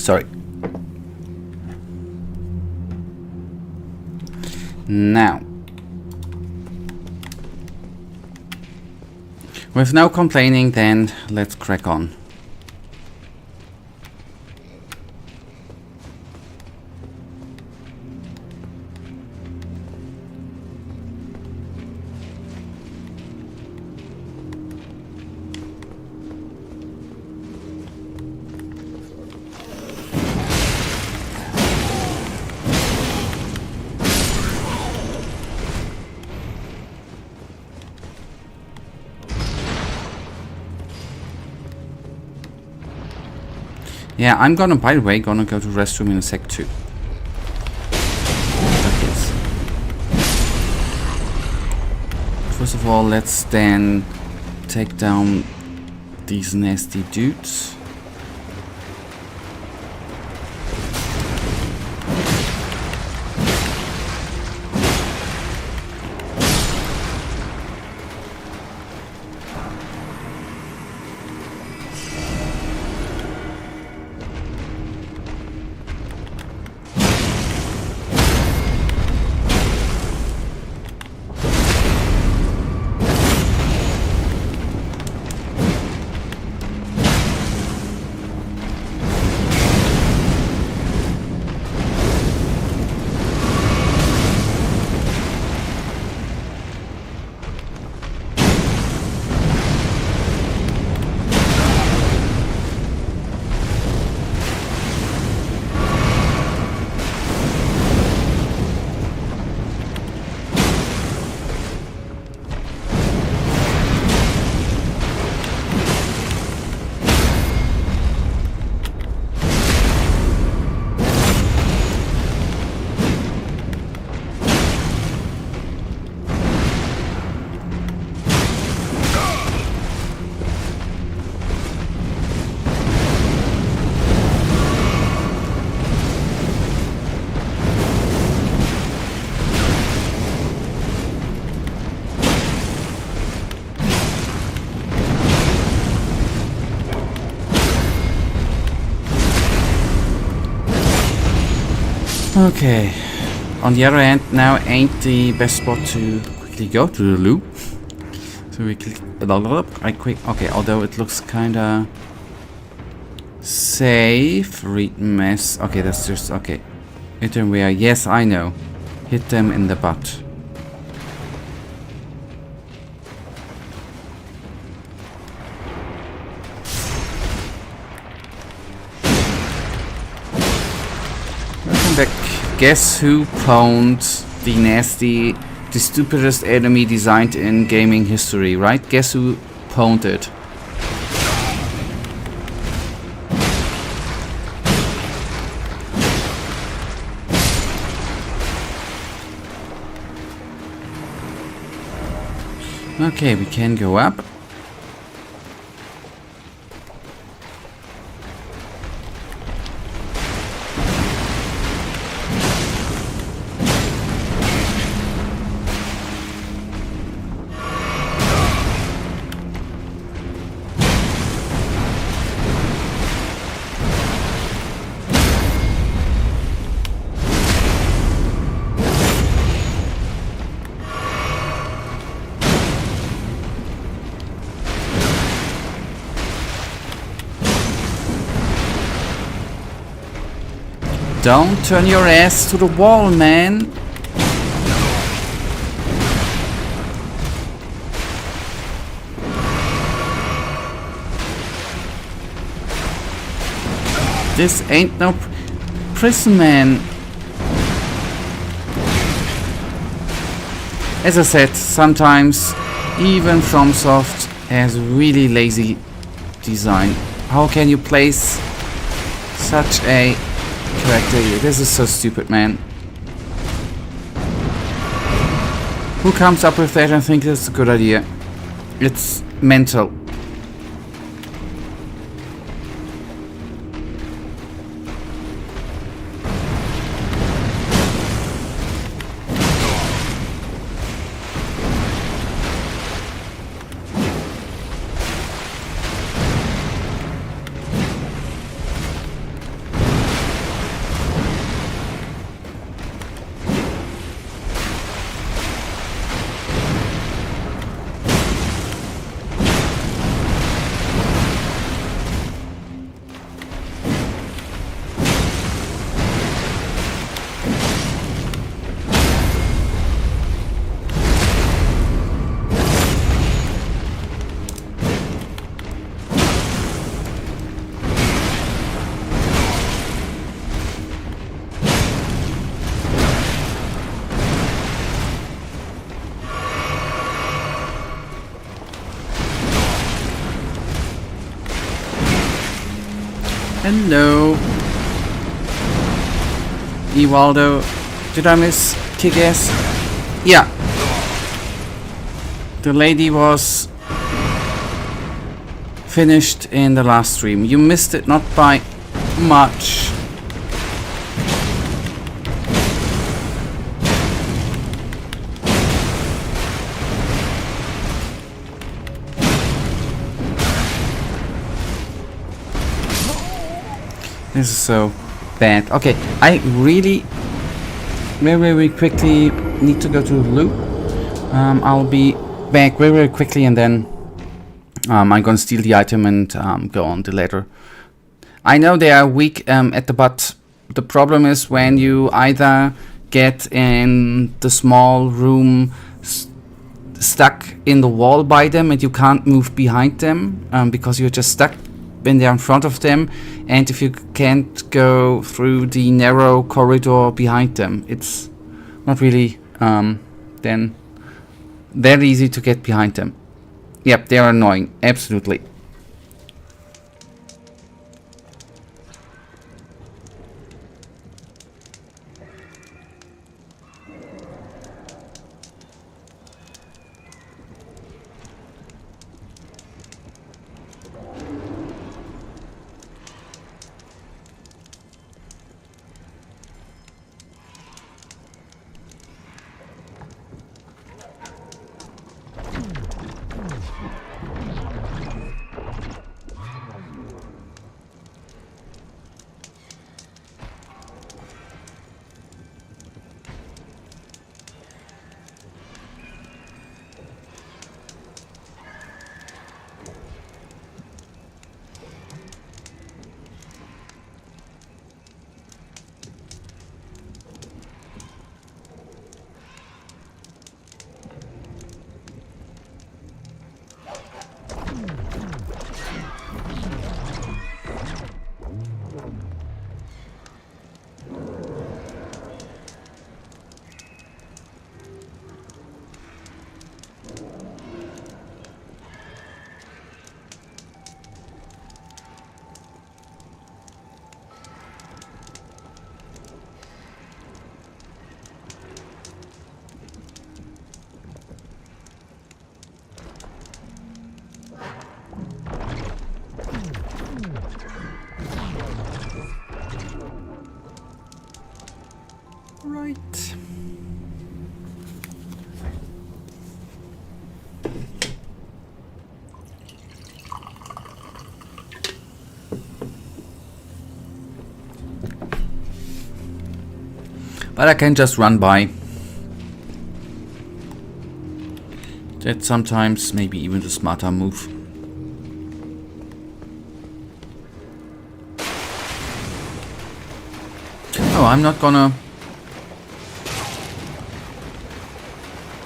Sorry. Now, with no complaining, then let's crack on. Yeah, I'm gonna, by the way, gonna go to the restroom in a sec too. First of all, let's then take down these nasty dudes. Okay. On the other hand, now ain't the best spot to quickly go to the loo. So we click. Okay, although it looks kinda safe. Read mess. Okay, that's just okay. Hit them where? Yes, I know. Hit them in the butt. Back. Guess who pwned the stupidest enemy designed in gaming history, right? Guess who pwned it? Okay, we can go up. Don't turn your ass to the wall, man. This ain't no prison, man. As I said, sometimes even FromSoft has really lazy design. How can you place such a character here? This is so stupid, man. Who comes up with that and thinks that's a good idea? It's mental. Hello. Ewaldo. Did I miss Kick-Ass? Yeah. The lady was finished in the last stream. You missed it, not by much. This is so bad. Okay, I really very quickly need to go to the loop. I'll be back very quickly, and then I'm gonna steal the item and go on the ladder. I know they are weak at the butt. The problem is when you either get in the small room stuck in the wall by them and you can't move behind them because you're just stuck when they're in front of them, and if you can't go through the narrow corridor behind them, it's not really then very easy to get behind them. Yep, they are annoying, absolutely. Right. But I can just run by. That's sometimes maybe even the smarter move. Oh, I'm not gonna...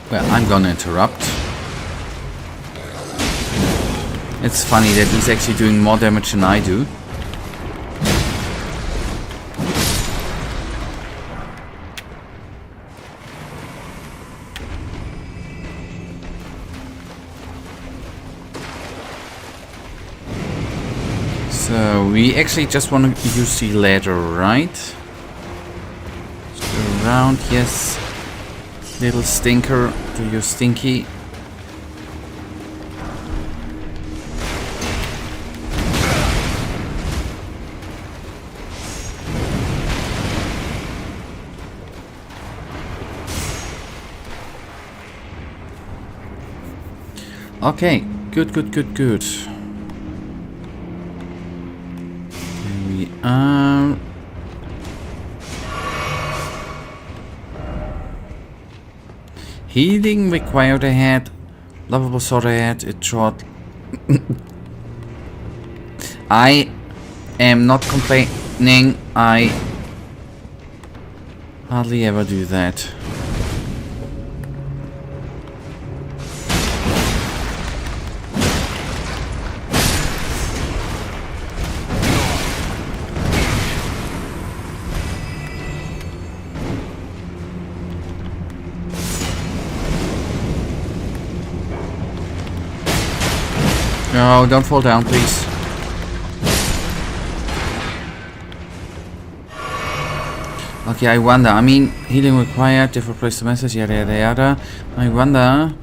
Well, I'm gonna interrupt. It's funny that he's actually doing more damage than I do. So, we actually just want to use the ladder, right? Let's go around, yes. Little stinker, do your stinky. Okay, good. Here we are. Healing required ahead. Lovable sword ahead. It short. I am not complaining. I hardly ever do that. No, don't fall down, please. Okay, I wonder. I mean, healing required, different place the message, yada yada yada. I wonder.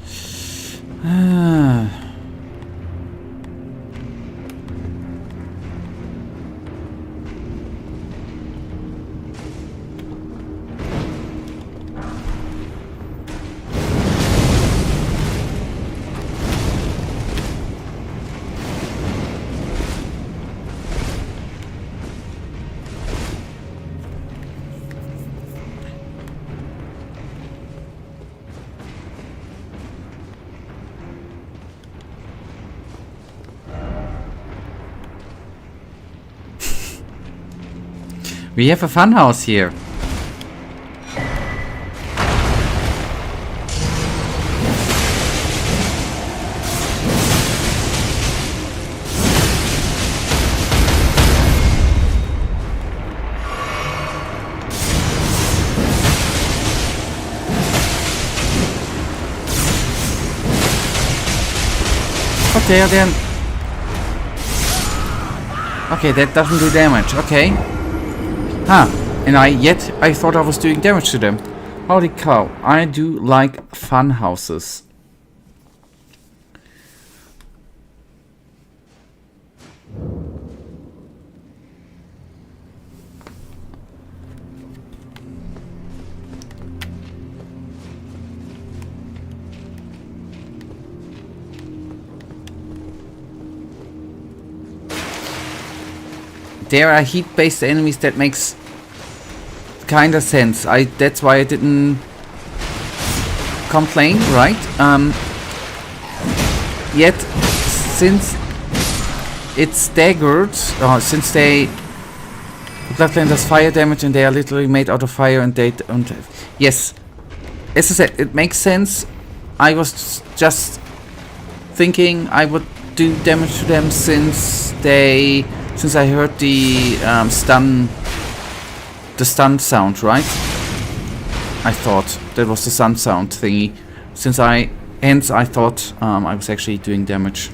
We have a fun house here. Okay, then. Okay, that doesn't do damage. Okay. Huh. And I thought I was doing damage to them. Holy cow. I do like fun houses. There are heat-based enemies. That makes kinda sense. That's why I didn't complain, right? Yet, since it's staggered, since the Bloodline does fire damage and they are literally made out of fire and they don't have... Yes, as I said, it makes sense. I was just thinking I would do damage to them since I heard the stun sound, right? I thought that was the stun sound thingy. Hence I thought I was actually doing damage.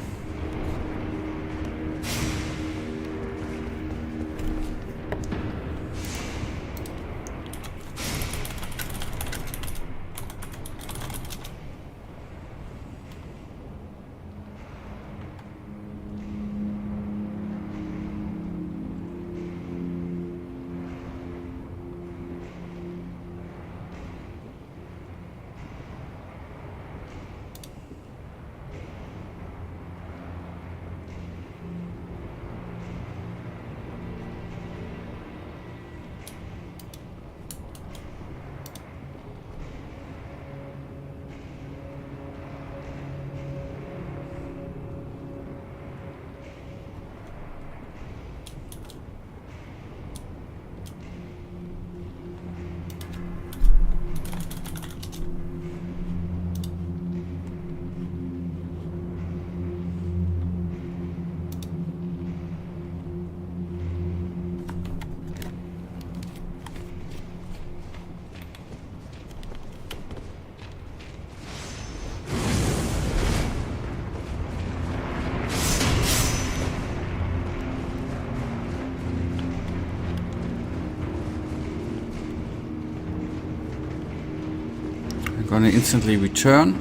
Gonna instantly return.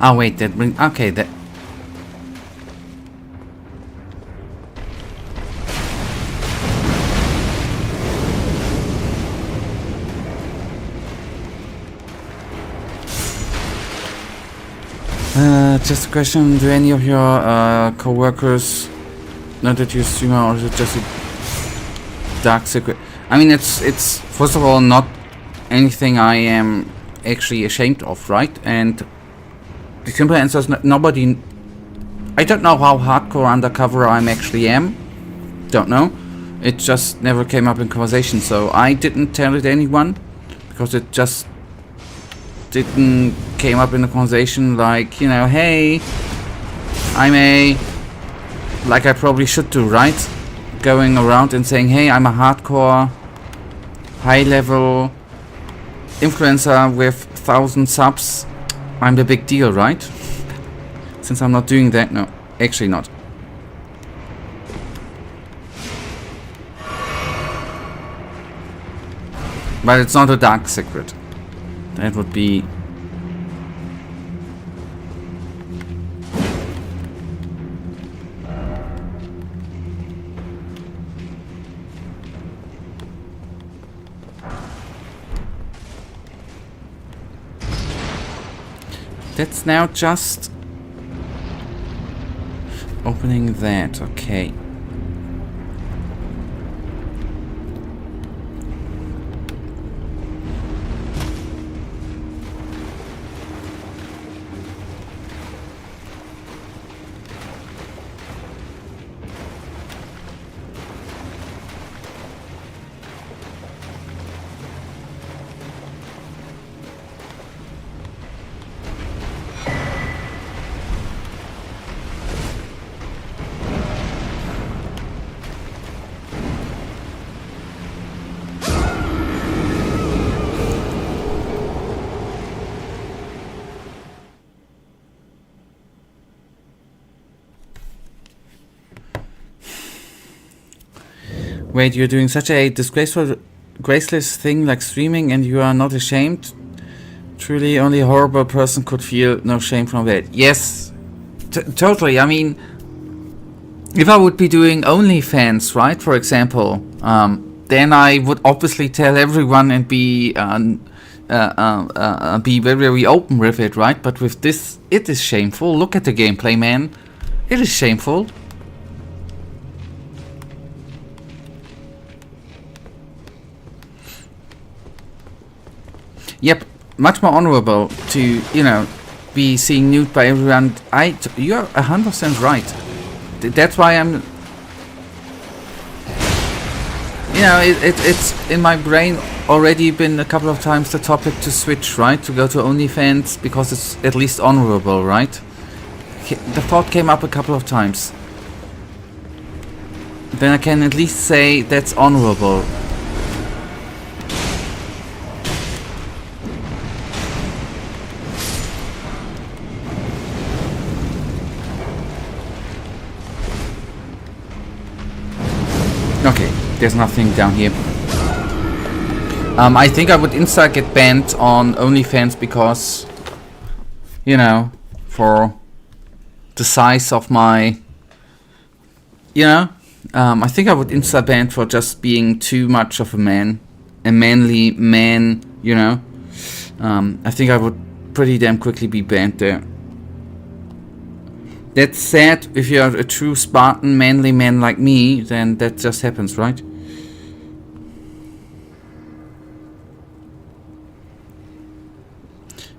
Oh wait, that bring okay that just a question, do any of your co-workers know that you're a streamer, or is it just a dark secret? I mean, it's first of all not anything I am actually ashamed of, right? And the simple answer is nobody... I don't know how hardcore undercover I actually am. Don't know. It just never came up in conversation, so I didn't tell it to anyone, because it just didn't came up in a conversation like, you know, hey, I'm a, like I probably should do, right? Going around and saying, hey, I'm a hardcore, high-level influencer with 1,000 subs. I'm the big deal, right? Since I'm not doing that, no, actually not. But it's not a dark secret. That would be... That's now just... opening that, okay. Wait, you're doing such a disgraceful, graceless thing like streaming and you are not ashamed? Truly, only a horrible person could feel no shame from that. Yes, totally. I mean, if I would be doing OnlyFans, right, for example, then I would obviously tell everyone and be very, very open with it, right? But with this, it is shameful. Look at the gameplay, man. It is shameful. Yep, much more honorable to, you know, be seen nude by everyone. You're 100% right. That's why I'm... You know, it's in my brain already been a couple of times the topic to switch, right? To go to OnlyFans, because it's at least honorable, right? The thought came up a couple of times. Then I can at least say that's honorable. Okay, there's nothing down here. I think I would insta get banned on OnlyFans because, you know, for the size of my, you know, I think I would insta ban for just being too much of a man, a manly man, you know. I think I would pretty damn quickly be banned there. That's sad. If you're a true Spartan, manly man like me, then that just happens, right?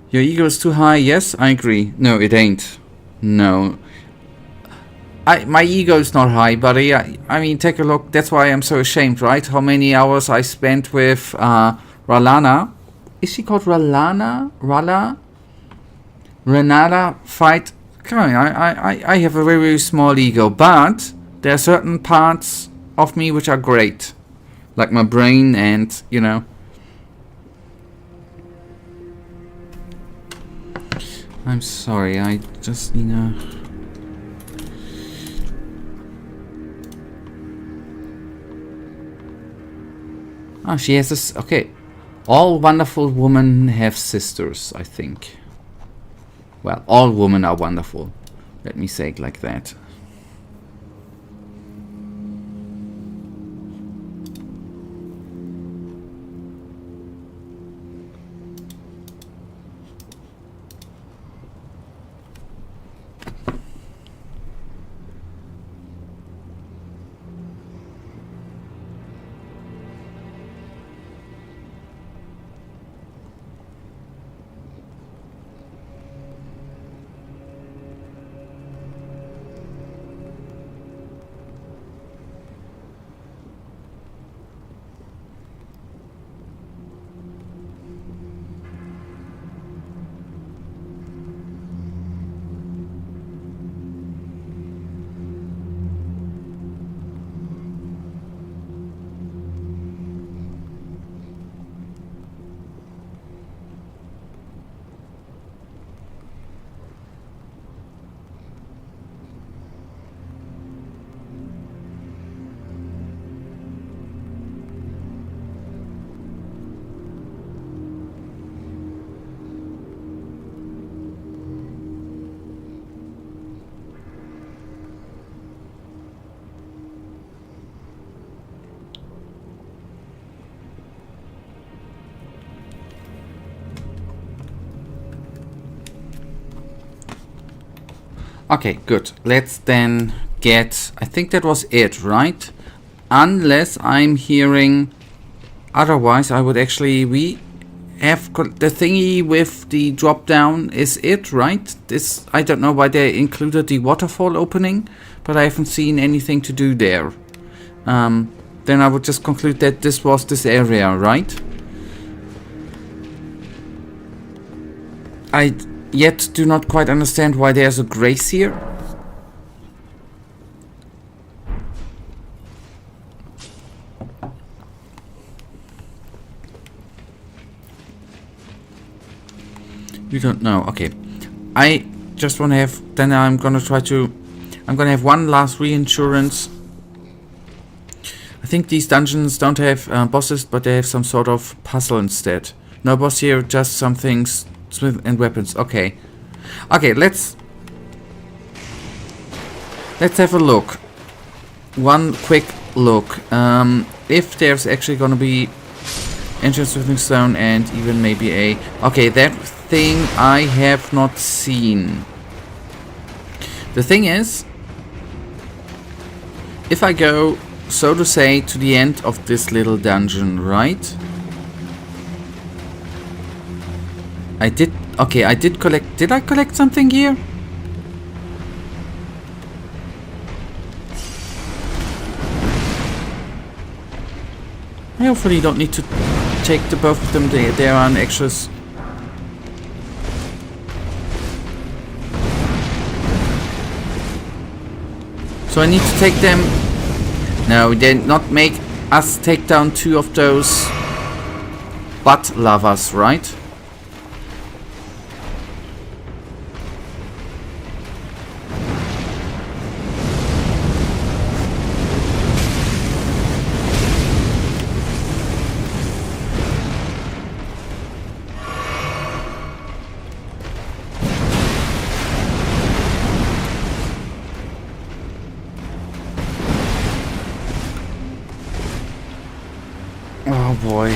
Your ego is too high. Yes, I agree. No, it ain't. No. My ego is not high, buddy. I mean, take a look. That's why I'm so ashamed, right? How many hours I spent with Ralana. Is she called Ralana? Renata fight. Come on, I have a very, very small ego, but there are certain parts of me which are great. Like my brain and, you know. I'm sorry, I just, you know. Oh, she has this, okay. All wonderful women have sisters, I think. Well, all women are wonderful. Let me say it like that. Okay, good. Let's then get... I think that was it, right? Unless I'm hearing... Otherwise, I would actually... We have... The thingy with the drop down is it, right? This... I don't know why they included the waterfall opening, but I haven't seen anything to do there. Then I would just conclude that this was this area, right? I yet do not quite understand why there's a grace here. You don't know. Okay. I just want to have... Then I'm going to try to... I'm going to have one last reinsurance. I think these dungeons don't have bosses, but they have some sort of puzzle instead. No boss here, just some things, smith and weapons. Okay. Okay, let's have a look. One quick look. If there's actually gonna be entrance smithing stone and even maybe a... Okay, that thing I have not seen. The thing is, if I go... so to say, to the end of this little dungeon, right? I did... Okay, I did collect... Did I collect something here? I hopefully don't need to take the both of them. They are on extras. So I need to take them... No, we did not make us take down 2 of those butt lavas, right? Oh boy.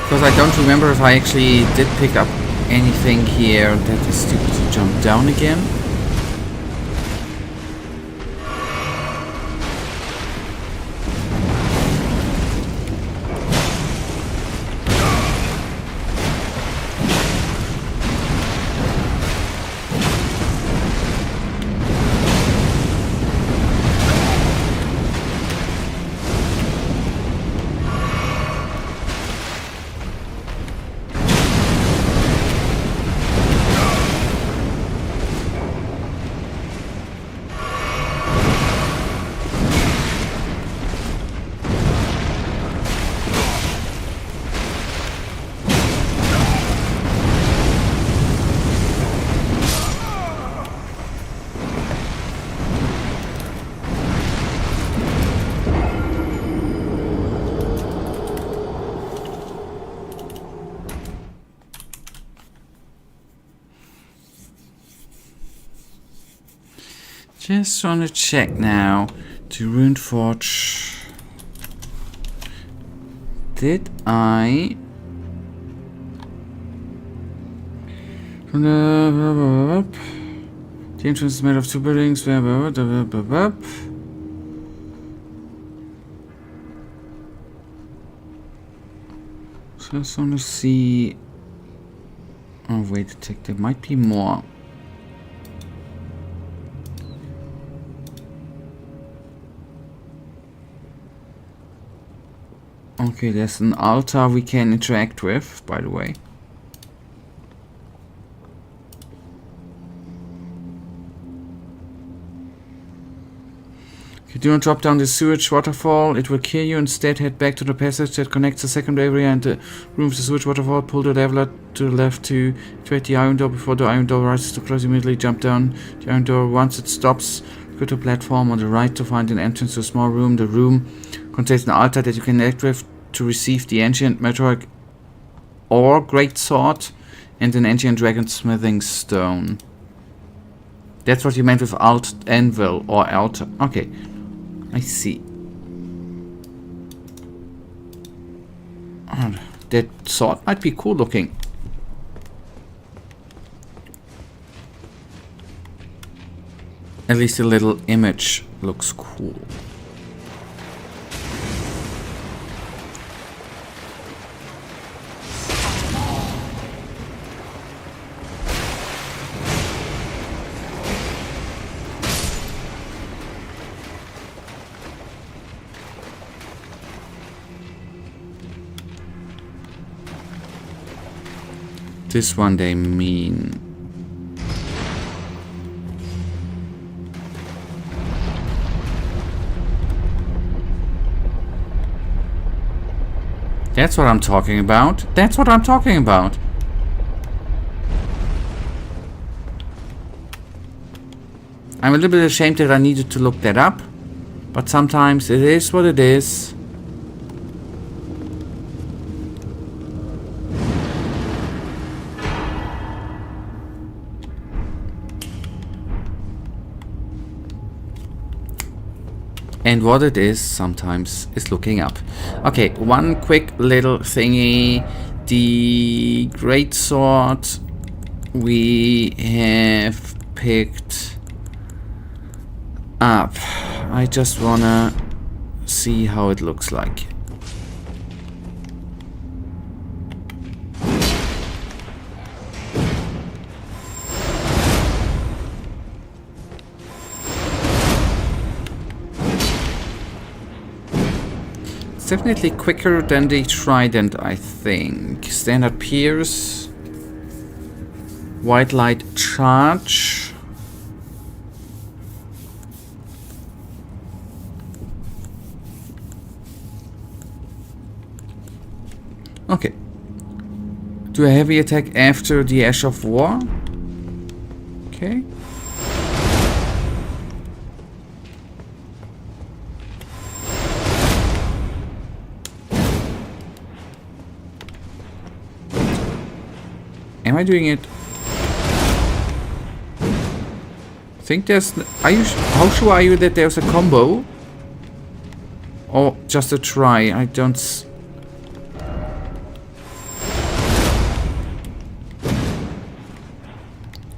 Because I don't remember if I actually did pick up anything here. That is stupid to jump down again. Just want to check now. To Ruined Forge. Did I... The entrance is made of 2 buildings. So I just want to see... Oh wait, there might be more. Okay, there's an altar we can interact with, by the way. If you do not drop down the sewage waterfall, it will kill you. Instead, head back to the passage that connects the second area and the room with the sewage waterfall. Pull the lever to the left to activate the iron door. Before the iron door rises to close, immediately jump down the iron door. Once it stops, go to a platform on the right to find an entrance to a small room. The room contains an altar that you can interact with to receive the ancient meteoric ore great sword and an ancient dragon smithing stone. That's what you meant with alt anvil or altar. Okay, I see. Oh, that sword might be cool looking. At least the little image looks cool. This one they mean. That's what I'm talking about. That's what I'm talking about. I'm a little bit ashamed that I needed to look that up. But sometimes it is what it is. And what it is sometimes is looking up. Okay, one quick little thingy. The greatsword we have picked up. I just wanna see how it looks like. Definitely quicker than the trident, I think. Standard pierce, white light charge. Okay. Do a heavy attack after the Ash of War. Okay. Am I doing it? I think there's. Are you? How sure are you that there's a combo? Or just a try? I don't.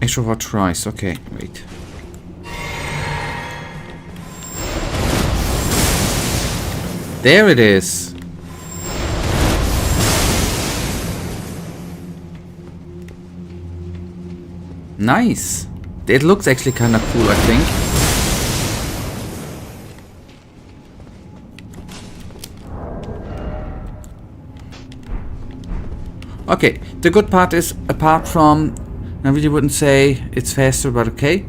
Extra tries. Okay, wait. There it is. Nice. It looks actually kind of cool, I think. Okay, the good part is, apart from, I really wouldn't say it's faster, but okay.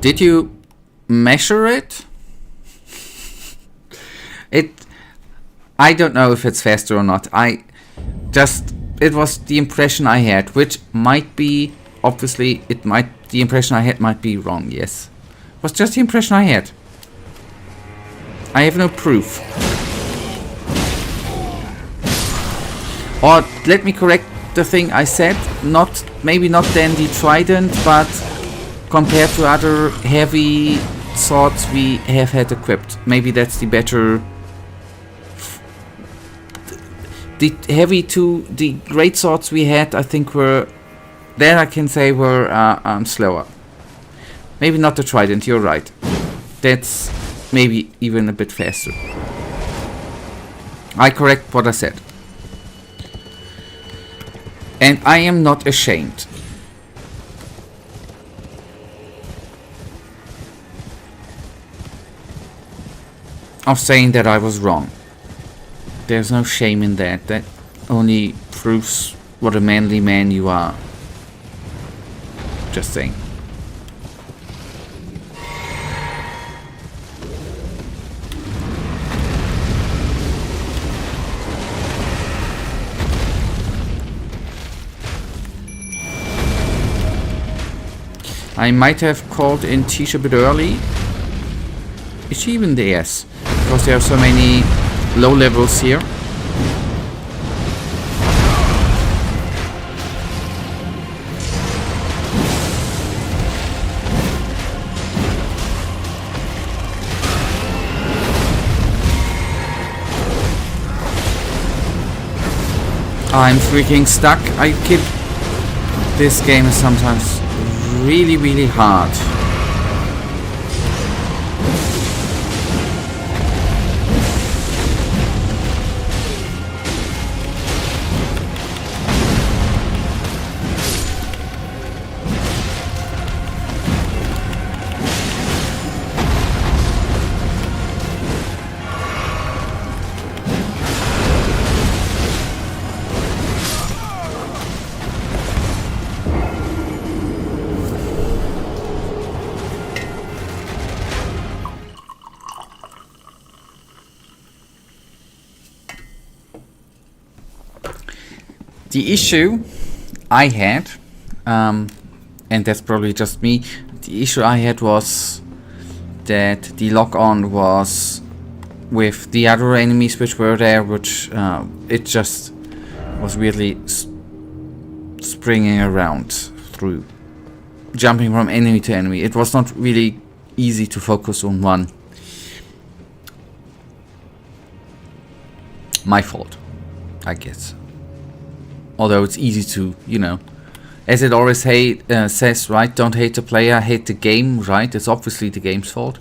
Did you measure it? I don't know if it's faster or not. It was the impression I had, which might be, obviously, the impression I had might be wrong, yes. It was just the impression I had. I have no proof. Or, let me correct the thing I said, maybe not then the trident, but compared to other heavy swords we have had equipped. Maybe that's the better... The great swords we had, I think were, that I can say were slower. Maybe not the trident, you're right. That's maybe even a bit faster. I correct what I said. And I am not ashamed. Of saying that I was wrong. There's no shame in that. That only proves what a manly man you are. Just saying. I might have called in Tisha a bit early. Is she even there? Yes. Because there are so many low levels here. I'm freaking stuck. This game is sometimes really, really hard. The issue I had, and that's probably just me, the issue I had was that the lock-on was with the other enemies which were there, which it just was really springing around through, jumping from enemy to enemy. It was not really easy to focus on one. My fault, I guess. Although it's easy to, you know, as it always says, right? Don't hate the player, hate the game, right? It's obviously the game's fault.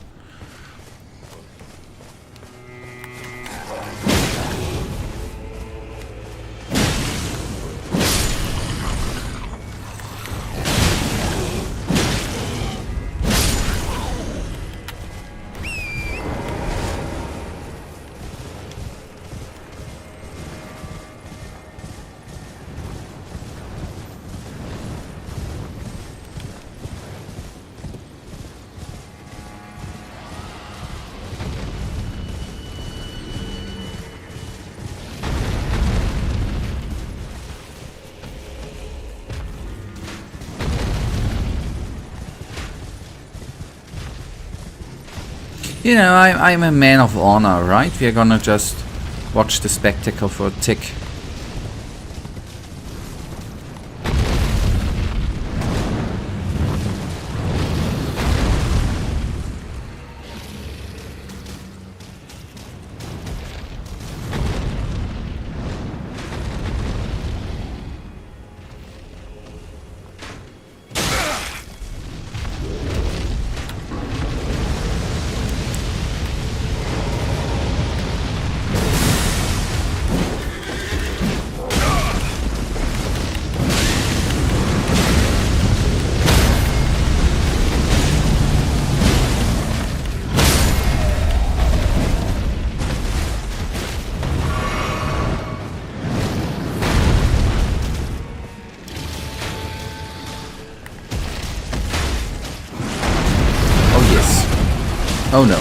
You know, I'm a man of honor, right? We're gonna just watch the spectacle for a tick. Oh no.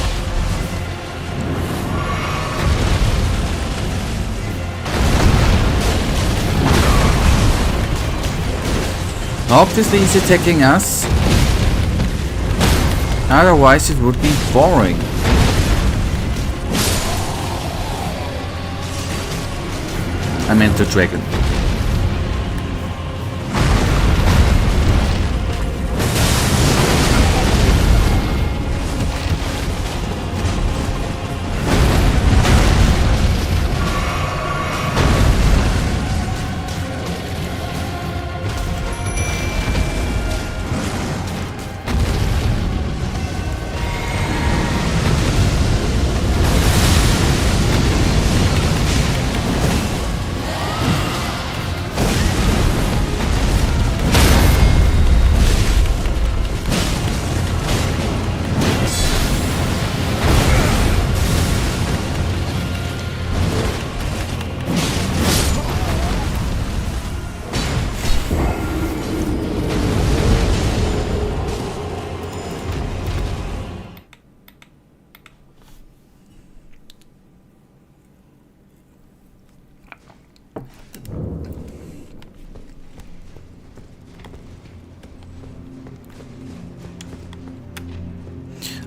Obviously he's attacking us. Otherwise it would be boring. I meant the dragon.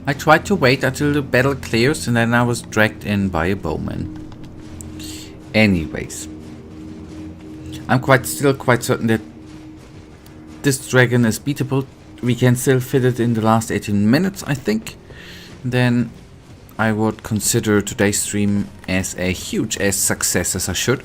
I tried to wait until the battle clears and then I was dragged in by a bowman. Anyways. I'm still quite certain that this dragon is beatable. We can still fit it in the last 18 minutes, I think. Then I would consider today's stream as a huge success, as I should.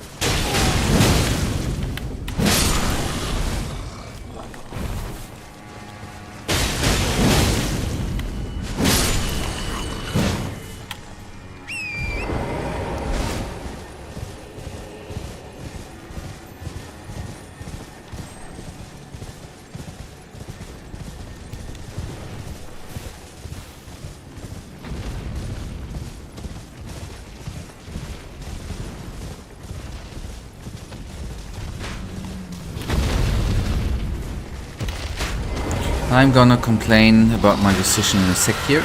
I'm gonna complain about my decision in a sec here.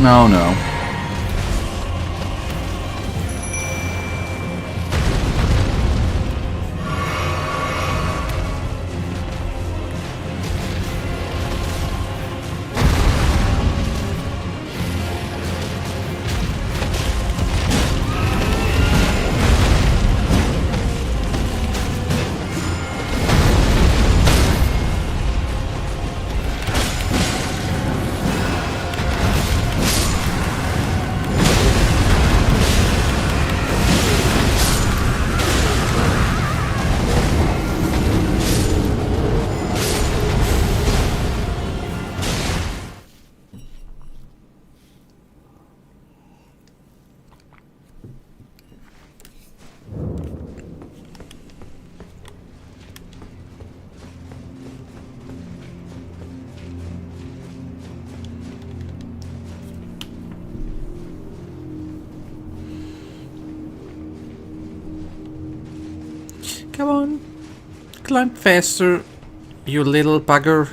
No, no. Come on. Climb faster, you little bugger.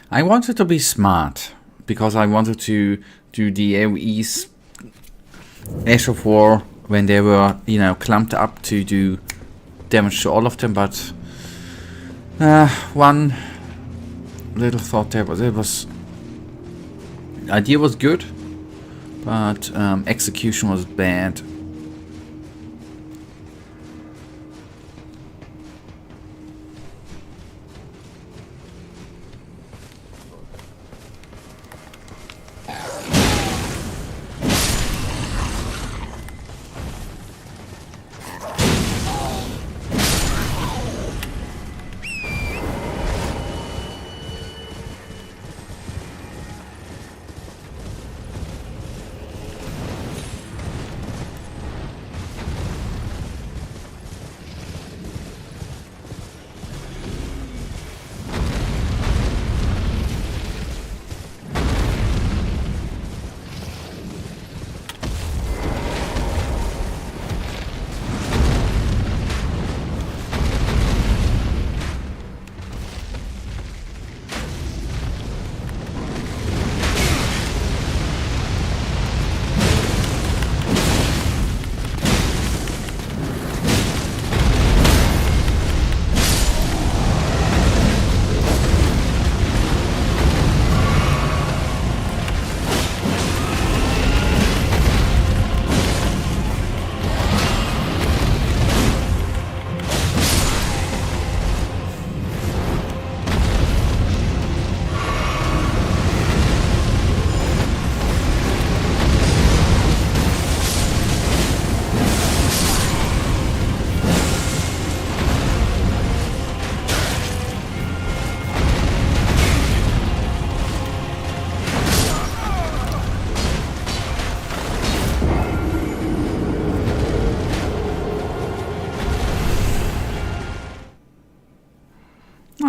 I wanted to be smart, because I wanted to do the AoEs Ash of War when they were, you know, clumped up to do damage to all of them, but one little thought there was, the idea was good, but execution was bad.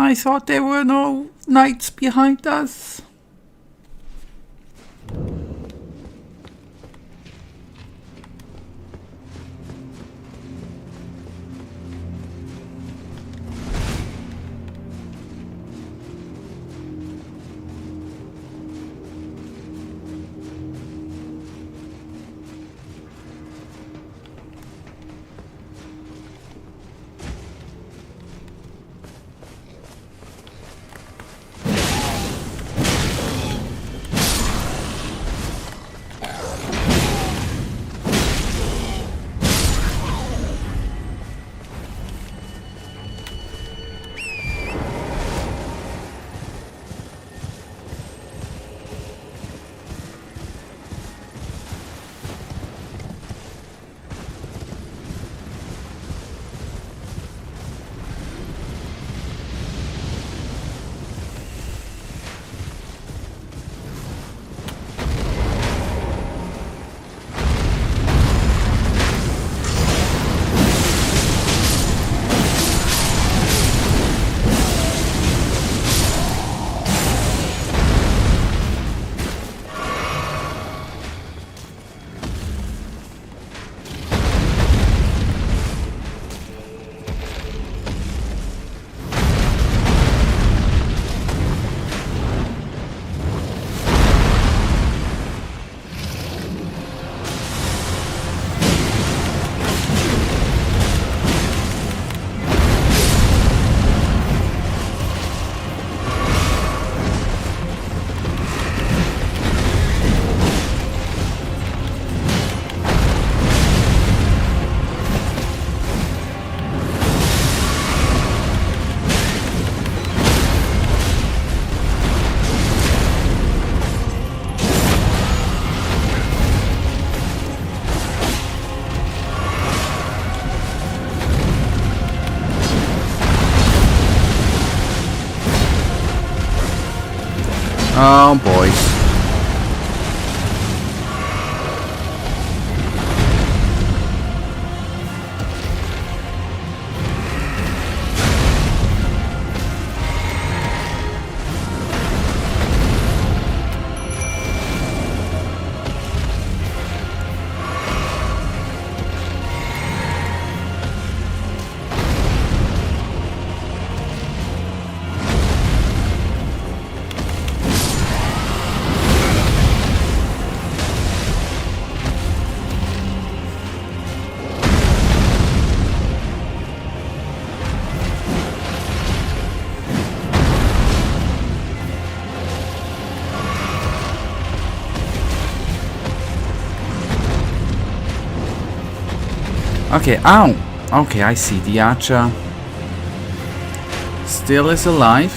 I thought there were no knights behind us. Oh, boys. Okay, ow! Okay, I see. The archer still is alive.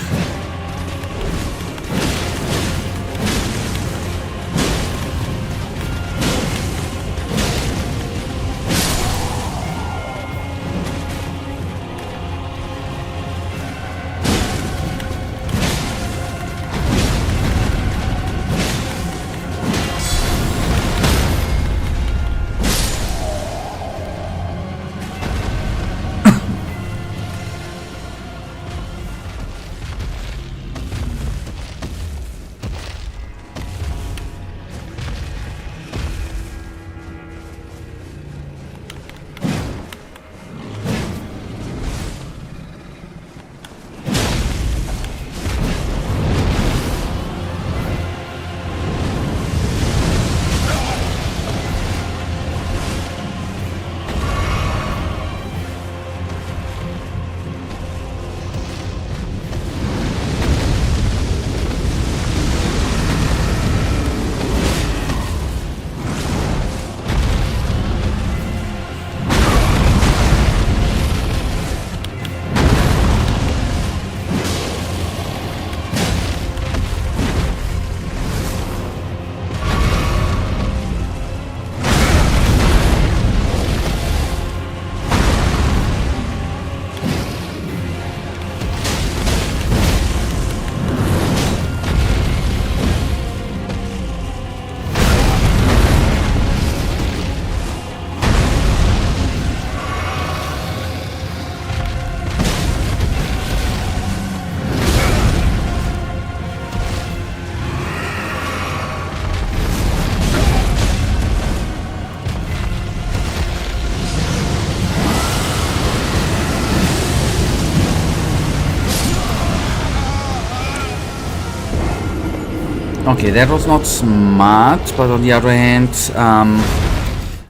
Okay, that was not smart, but on the other hand,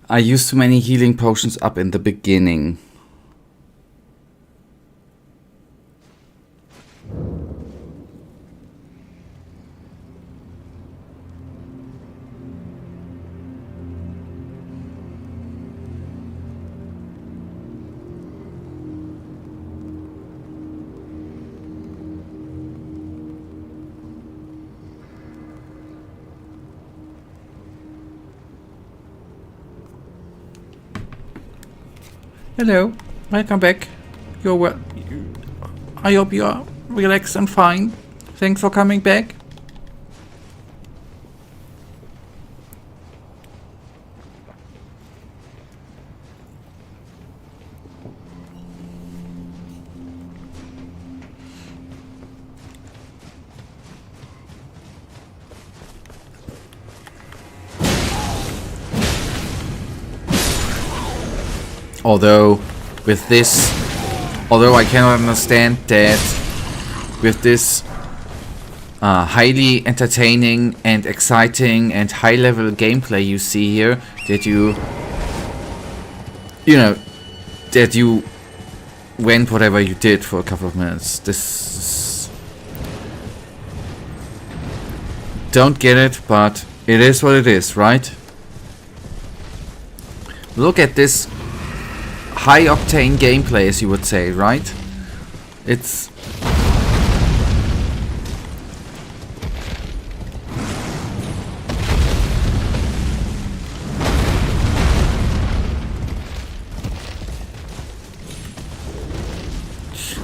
I used too many healing potions up in the beginning. Hello, welcome back. You're well. I hope you're relaxed and fine. Thanks for coming back. Although I cannot understand that with this highly entertaining and exciting and high-level gameplay you see here, that you know, that you went whatever you did for a couple of minutes. This don't get it, but it is what it is, right? Look at this high octane gameplay, as you would say, right? It's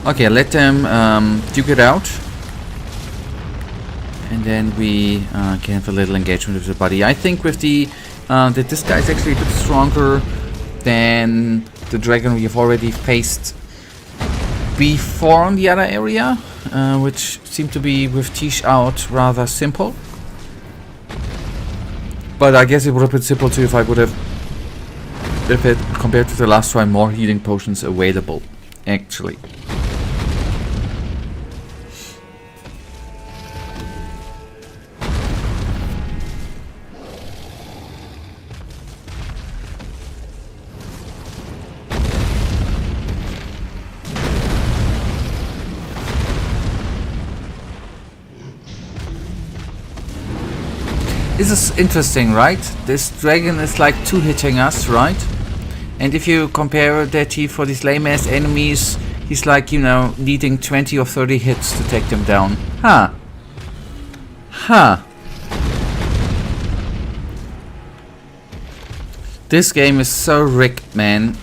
okay, let them duke it out, and then we can have a little engagement with the buddy. I think with the that this guy is actually a bit stronger than the dragon we have already faced before on the other area, which seemed to be with Tish out rather simple. But I guess it would have been simple too if I would have, if it compared to the last try, more healing potions available, actually. This is interesting, right? This dragon is like two-hitting us, right? And if you compare that for these lame-ass enemies, he's like, you know, needing 20 or 30 hits to take them down. Huh. Huh. This game is so rigged, man.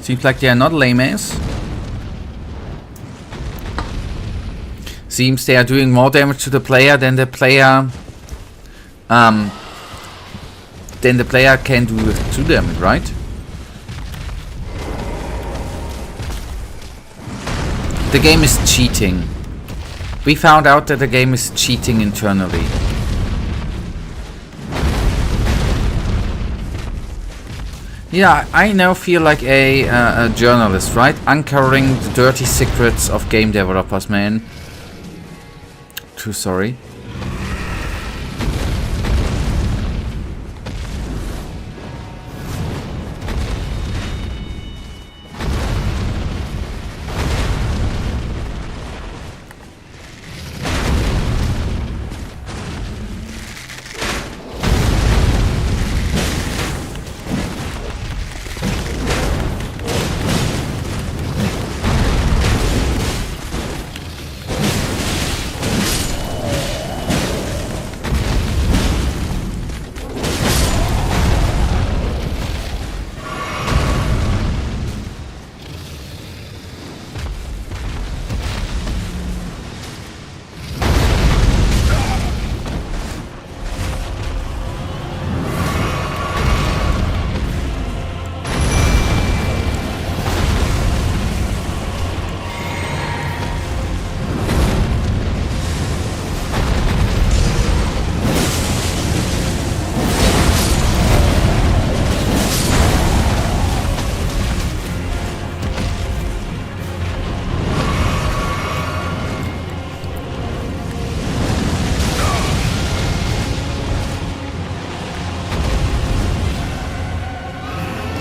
Seems like they are not lame-ass. Seems they are doing more damage to the player than the player can do to them, right? The game is cheating. We found out that the game is cheating internally. Yeah, I now feel like a journalist, right? Uncovering the dirty secrets of game developers, man. True sorry.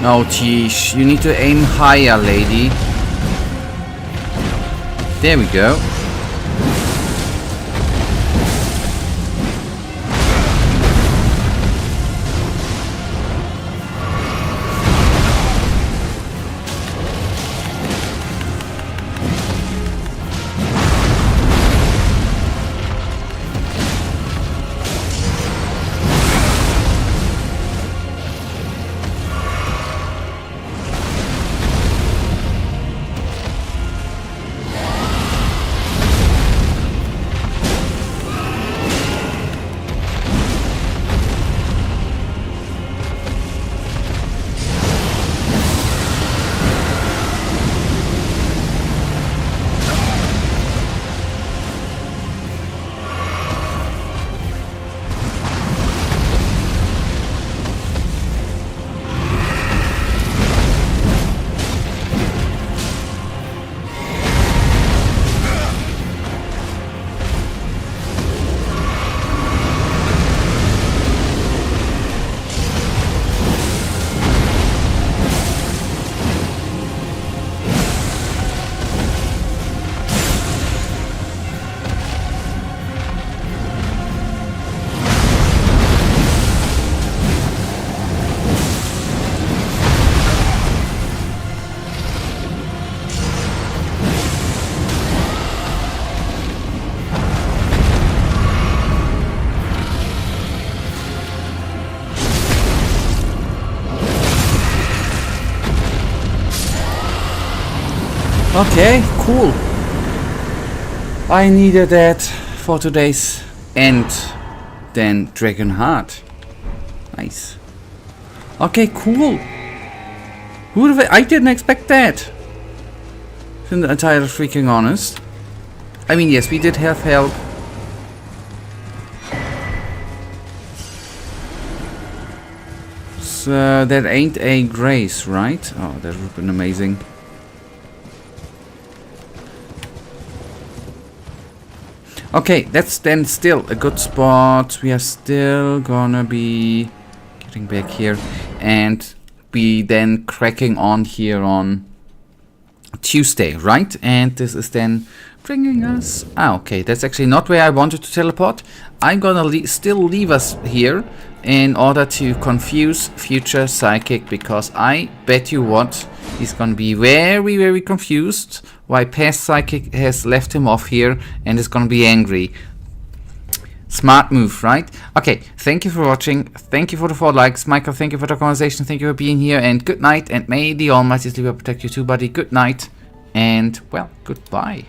Oh, geez. You need to aim higher, lady. There we go. Okay, cool. I needed that for today's end. Then Dragon Heart. Nice. Okay, cool. I didn't expect that. To be entirely freaking honest. I mean, yes, we did have help. So that ain't a grace, right? Oh, that would have been amazing. Okay, that's then still a good spot. We are still gonna be getting back here and be then cracking on here on Tuesday, right? And this is then bringing us... Ah, okay, that's actually not where I wanted to teleport. I'm gonna still leave us here in order to confuse future Psychic, because I bet you what, he's gonna be very, very confused why past Psychic has left him off here and is gonna be angry. Smart move, right? Okay, thank you for watching. Thank you for the 4 likes. Michael, thank you for the conversation. Thank you for being here, and good night, and may the Almighty sleep protect you too, buddy. Good night, and, well, goodbye.